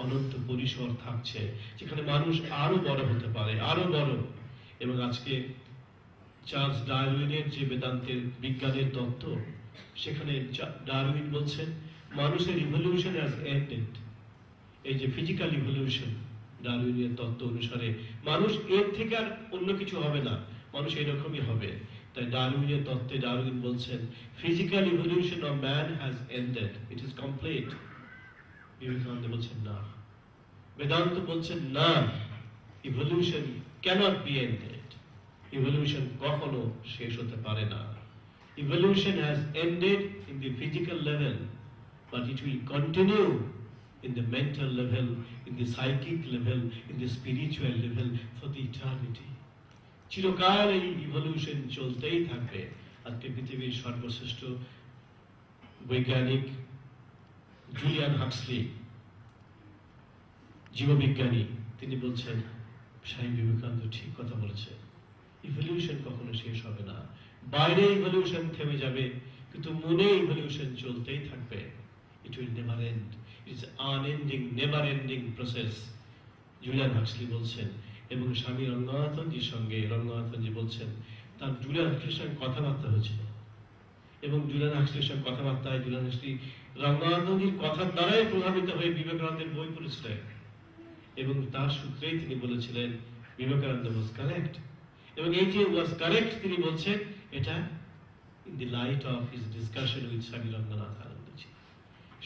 অনন্ত পরিসর থাকছে, যেখানে মানুষ আরো বড় হতে পারে, আরো বড়। এবং আজকে চার্লস ডারউইনের যে বেদান্তের বিজ্ঞানের তত্ত্ব, সেখানে ডারউইন বলছেন মানুষের ইভলিউশন হ্যাজ এন্ডেড। এই যে ফিজিক্যাল ইভলিউশন, ডারউইনের তত্ত্ব অনুসারে মানুষ এর থেকে আর অন্য কিছু হবে না, মানুষ এরকমই হবে। তাই ডারউইনের তত্ত্বে ডারউইন বলছেন physical evolution of man has ended, it is complete. Vivekananda বলছেন না, বেদান্ত বলছেন না, evolution cannot be ended. Evolution কখনো শেষ হতে পারে না। Evolution has ended in the physical level, but it will continue in the mental level, in the psychic level, in the spiritual level for the eternity. চিরকাল এই evolution চলতেই থাকবে। আজকে পৃথিবীর সর্বশ্রেষ্ঠ বৈজ্ঞানিক জুলিয়ান হাক্সলি, জীববিজ্ঞানী, তিনি বলছেন স্বামী বিবেকানন্দ ঠিক কথা বলেছেন, ইভলিউশন কখনো শেষ হবে না। বাইরে ইভলিউশন থেমে যাবে, কিন্তু মনে ইভলিউশন চলতেই থাকবে। It will never end. It's unending, never-ending process. Julian Huxley বলছেন। এবং স্বামী রঙ্গনাথনজির সঙ্গে রঙ্গনাথনজি বলছেন তার জুলিয়ান হাক্সলির সঙ্গে কথাবার্তা হয়েছিল, এবং জুলিয়ান হাক্সলির সঙ্গে কথাবার্তায় জুলিয়ান হাক্সলি রঙ্গনাথনজির কথার দ্বারাই প্রভাবিত হয়ে বিবেকানন্দের বই পড়েছিলেন, এবং তার সূত্রেই তিনি বলেছিলেন বিবেকানন্দ ওয়াজ কারেক্ট। এবং এই যে ওয়াজ কারেক্ট তিনি বলছেন, এটা in the light off his discussion with স্বামী রঙ্গনাথ আনন্দজি।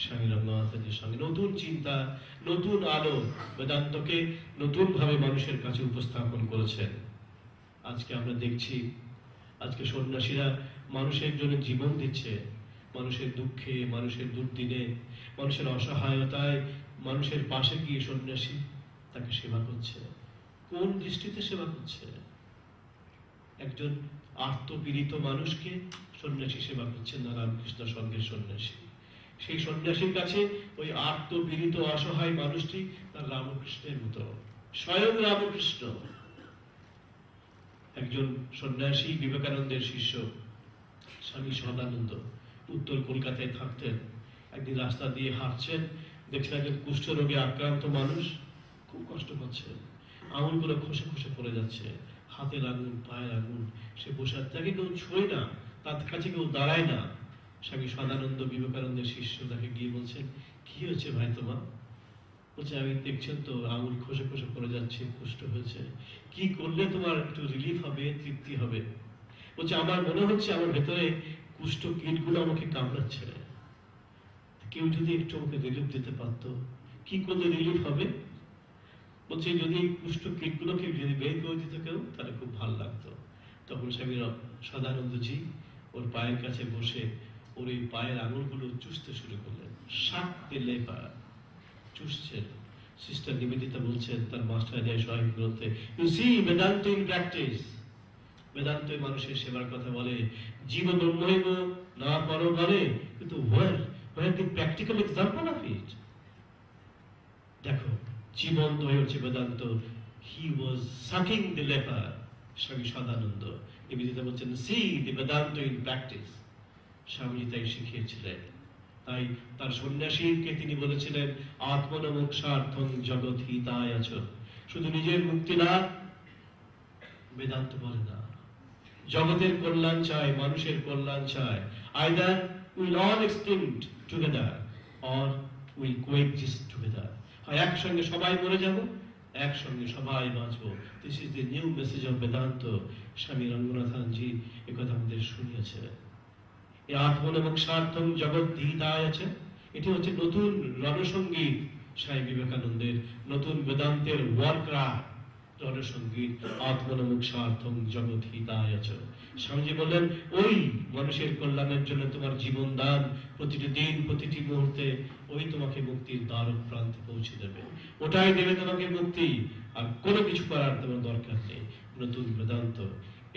স্বামী রঙ্গনাথের সঙ্গে নতুন চিন্তা, নতুন আলো, বেদান্তকে নতুন ভাবে মানুষের কাছে উপস্থাপন করেছেন। আজকে আমরা দেখছি, আজকে সন্ন্যাসীরা মানুষের জন্য জীবন দিচ্ছে, মানুষের দুঃখে, মানুষের দুর্দিনে, মানুষের অসহায়তায় মানুষের পাশে গিয়ে সন্ন্যাসী তাকে সেবা করছে। কোন দৃষ্টিতে সেবা করছে? একজন আত্মপীড়িত মানুষকে সন্ন্যাসী সেবা করছেন না রামকৃষ্ণ সংঘের সন্ন্যাসী। সেই সন্ন্যাসীর কাছে ওই আত্মপীড়িত অসহায় মানুষটি তার রামকৃষ্ণের মতো, স্বয়ং রামকৃষ্ণ। একজন সন্ন্যাসী বিবেকানন্দের শিষ্য স্বামী সদানন্দ উত্তর কলকাতায় থাকতেন। একদিন রাস্তা দিয়ে হাঁটছেন, দেখছেন একজন কুষ্ঠরোগে আক্রান্ত মানুষ খুব কষ্ট পাচ্ছে, আঙুলগুলো খসে খসে পড়ে যাচ্ছে, হাতের আঙুল, পায়ের আঙুল। সে বসে তাকে কেউ ছোঁয় না, তার কাছে কেউ দাঁড়ায় না। স্বামী সদানন্দ বিবেকানন্দের শিষ্য তাকে গিয়ে বলছেন, কি হয়েছে ভাই তোমার? বলছে, আমি দেখছেন তো আঙুল খসে খসে পড়ে যাচ্ছে, কুষ্ঠ হয়েছে, কি করলে তোমার একটু রিলিফ হবে, তৃপ্তি হবে? বলছে, আমার মনে হচ্ছে আমার ভেতরে কুষ্ঠ কীটগুলো আমাকে কামড়াচ্ছে, কেউ যদি একটু আমাকে রিলিফ দিতে পারতো। কি করলে রিলিফ হবে? বলছে, যদি কুষ্ঠ কীটগুলোকে যদি বের করে দিত কেউ, তাহলে খুব ভালো লাগতো। তখন স্বামী সদানন্দজি ওর পায়ের কাছে বসে ওর এই পায়ের আঙুলগুলো চুষতে শুরু করলেন, শাক দিলে পা চুষছেন। সিস্টার নিবেদিতা বলছেন তার মাস্টার যায় সহায়ক গ্রন্থে, you see Vedanta in practice. Vedanta মানুষের সেবার কথা বলে, জীব ব্রহ্মৈব না পর বলে, কিন্তু where the practical example of it? দেখো, জীবন্ত হয়ে হচ্ছে Vedanta. He was sucking the leper, Swami Sadananda. Nivedita বলছেন, see the Vedanta in practice. Swamiji তাই শিখিয়েছিলেন। তাই তার সন্ন্যাসীকে তিনি বলেছিলেন, আত্মনমোক্ষার্থং জগৎ হিতায় আছ। শুধু নিজের মুক্তি না, বেদান্ত বলে না, জগতের কল্যাণ চায়, মানুষের কল্যাণ চায়। Either will all extinct together or will coexist together. হয় একসঙ্গে সবাই মরে যাব, একসঙ্গে সবাই বাঁচবো। This is the new message of Vedanta. স্বামী রঙ্গনাথজি একথা আমাদের শুনিয়েছিলেন। এই আত্মনমোক্ষার্থং জগৎ হিতায় আছে, এটি হচ্ছে নতুন রণসঙ্গীত স্বামী বিবেকানন্দের, নতুন বেদান্তের ওয়ারক্রাফট রণসঙ্গীত, আত্মনমোক্ষার্থং জগৎ হিতায় আছে। স্বামীজি বললেন, ওই মানুষের কল্যাণের জন্য তোমার জীবন দান, প্রতিটি দিন, প্রতিটি মুহূর্তে, ওই তোমাকে মুক্তির দ্বার প্রান্তে পৌঁছে দেবে। ওটাই দেবে তোমাকে মুক্তি, আর কোনো কিছু করার তোমার দরকার নেই। নতুন বেদান্ত,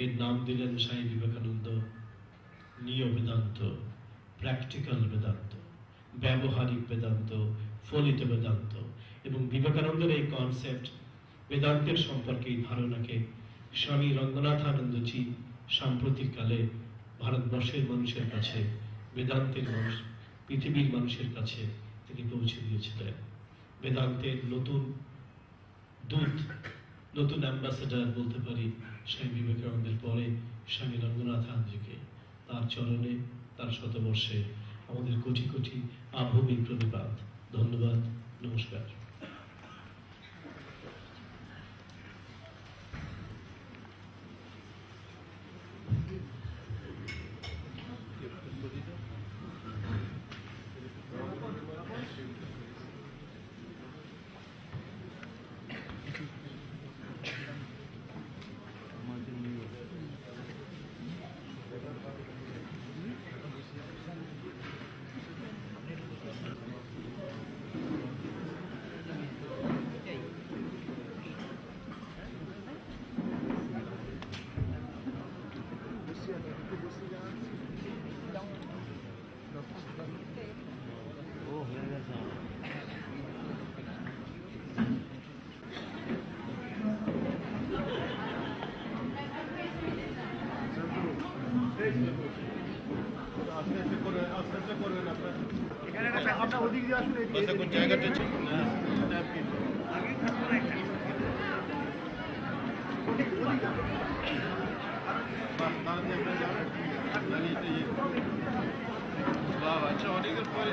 এর নাম দিলেন স্বামী বিবেকানন্দ নিয় বেদান্ত, প্র্যাকটিক্যাল বেদান্ত, ব্যবহারিক বেদান্ত, ফলিত বেদান্ত। এবং বিবেকানন্দের এই কনসেপ্ট, বেদান্তের সম্পর্কে এই ধারণাকে স্বামী রঙ্গনাথানন্দজি সাম্প্রতিককালে ভারতবর্ষের মানুষের কাছে, বেদান্তের মানুষ, পৃথিবীর মানুষের কাছে তিনি পৌঁছে দিয়েছিলেন। বেদান্তের নতুন দূত, নতুন অ্যাম্বাসেডার বলতে পারি স্বামী বিবেকানন্দের পরে স্বামী রঙ্গনাথানজিকে। তার চরণে, তার শতবর্ষে আমাদের কোটি কোটি আভূমিক প্রণিপাত। ধন্যবাদ, নমস্কার। জায়গাটা ঠিক না, আচ্ছা অনেকের পরে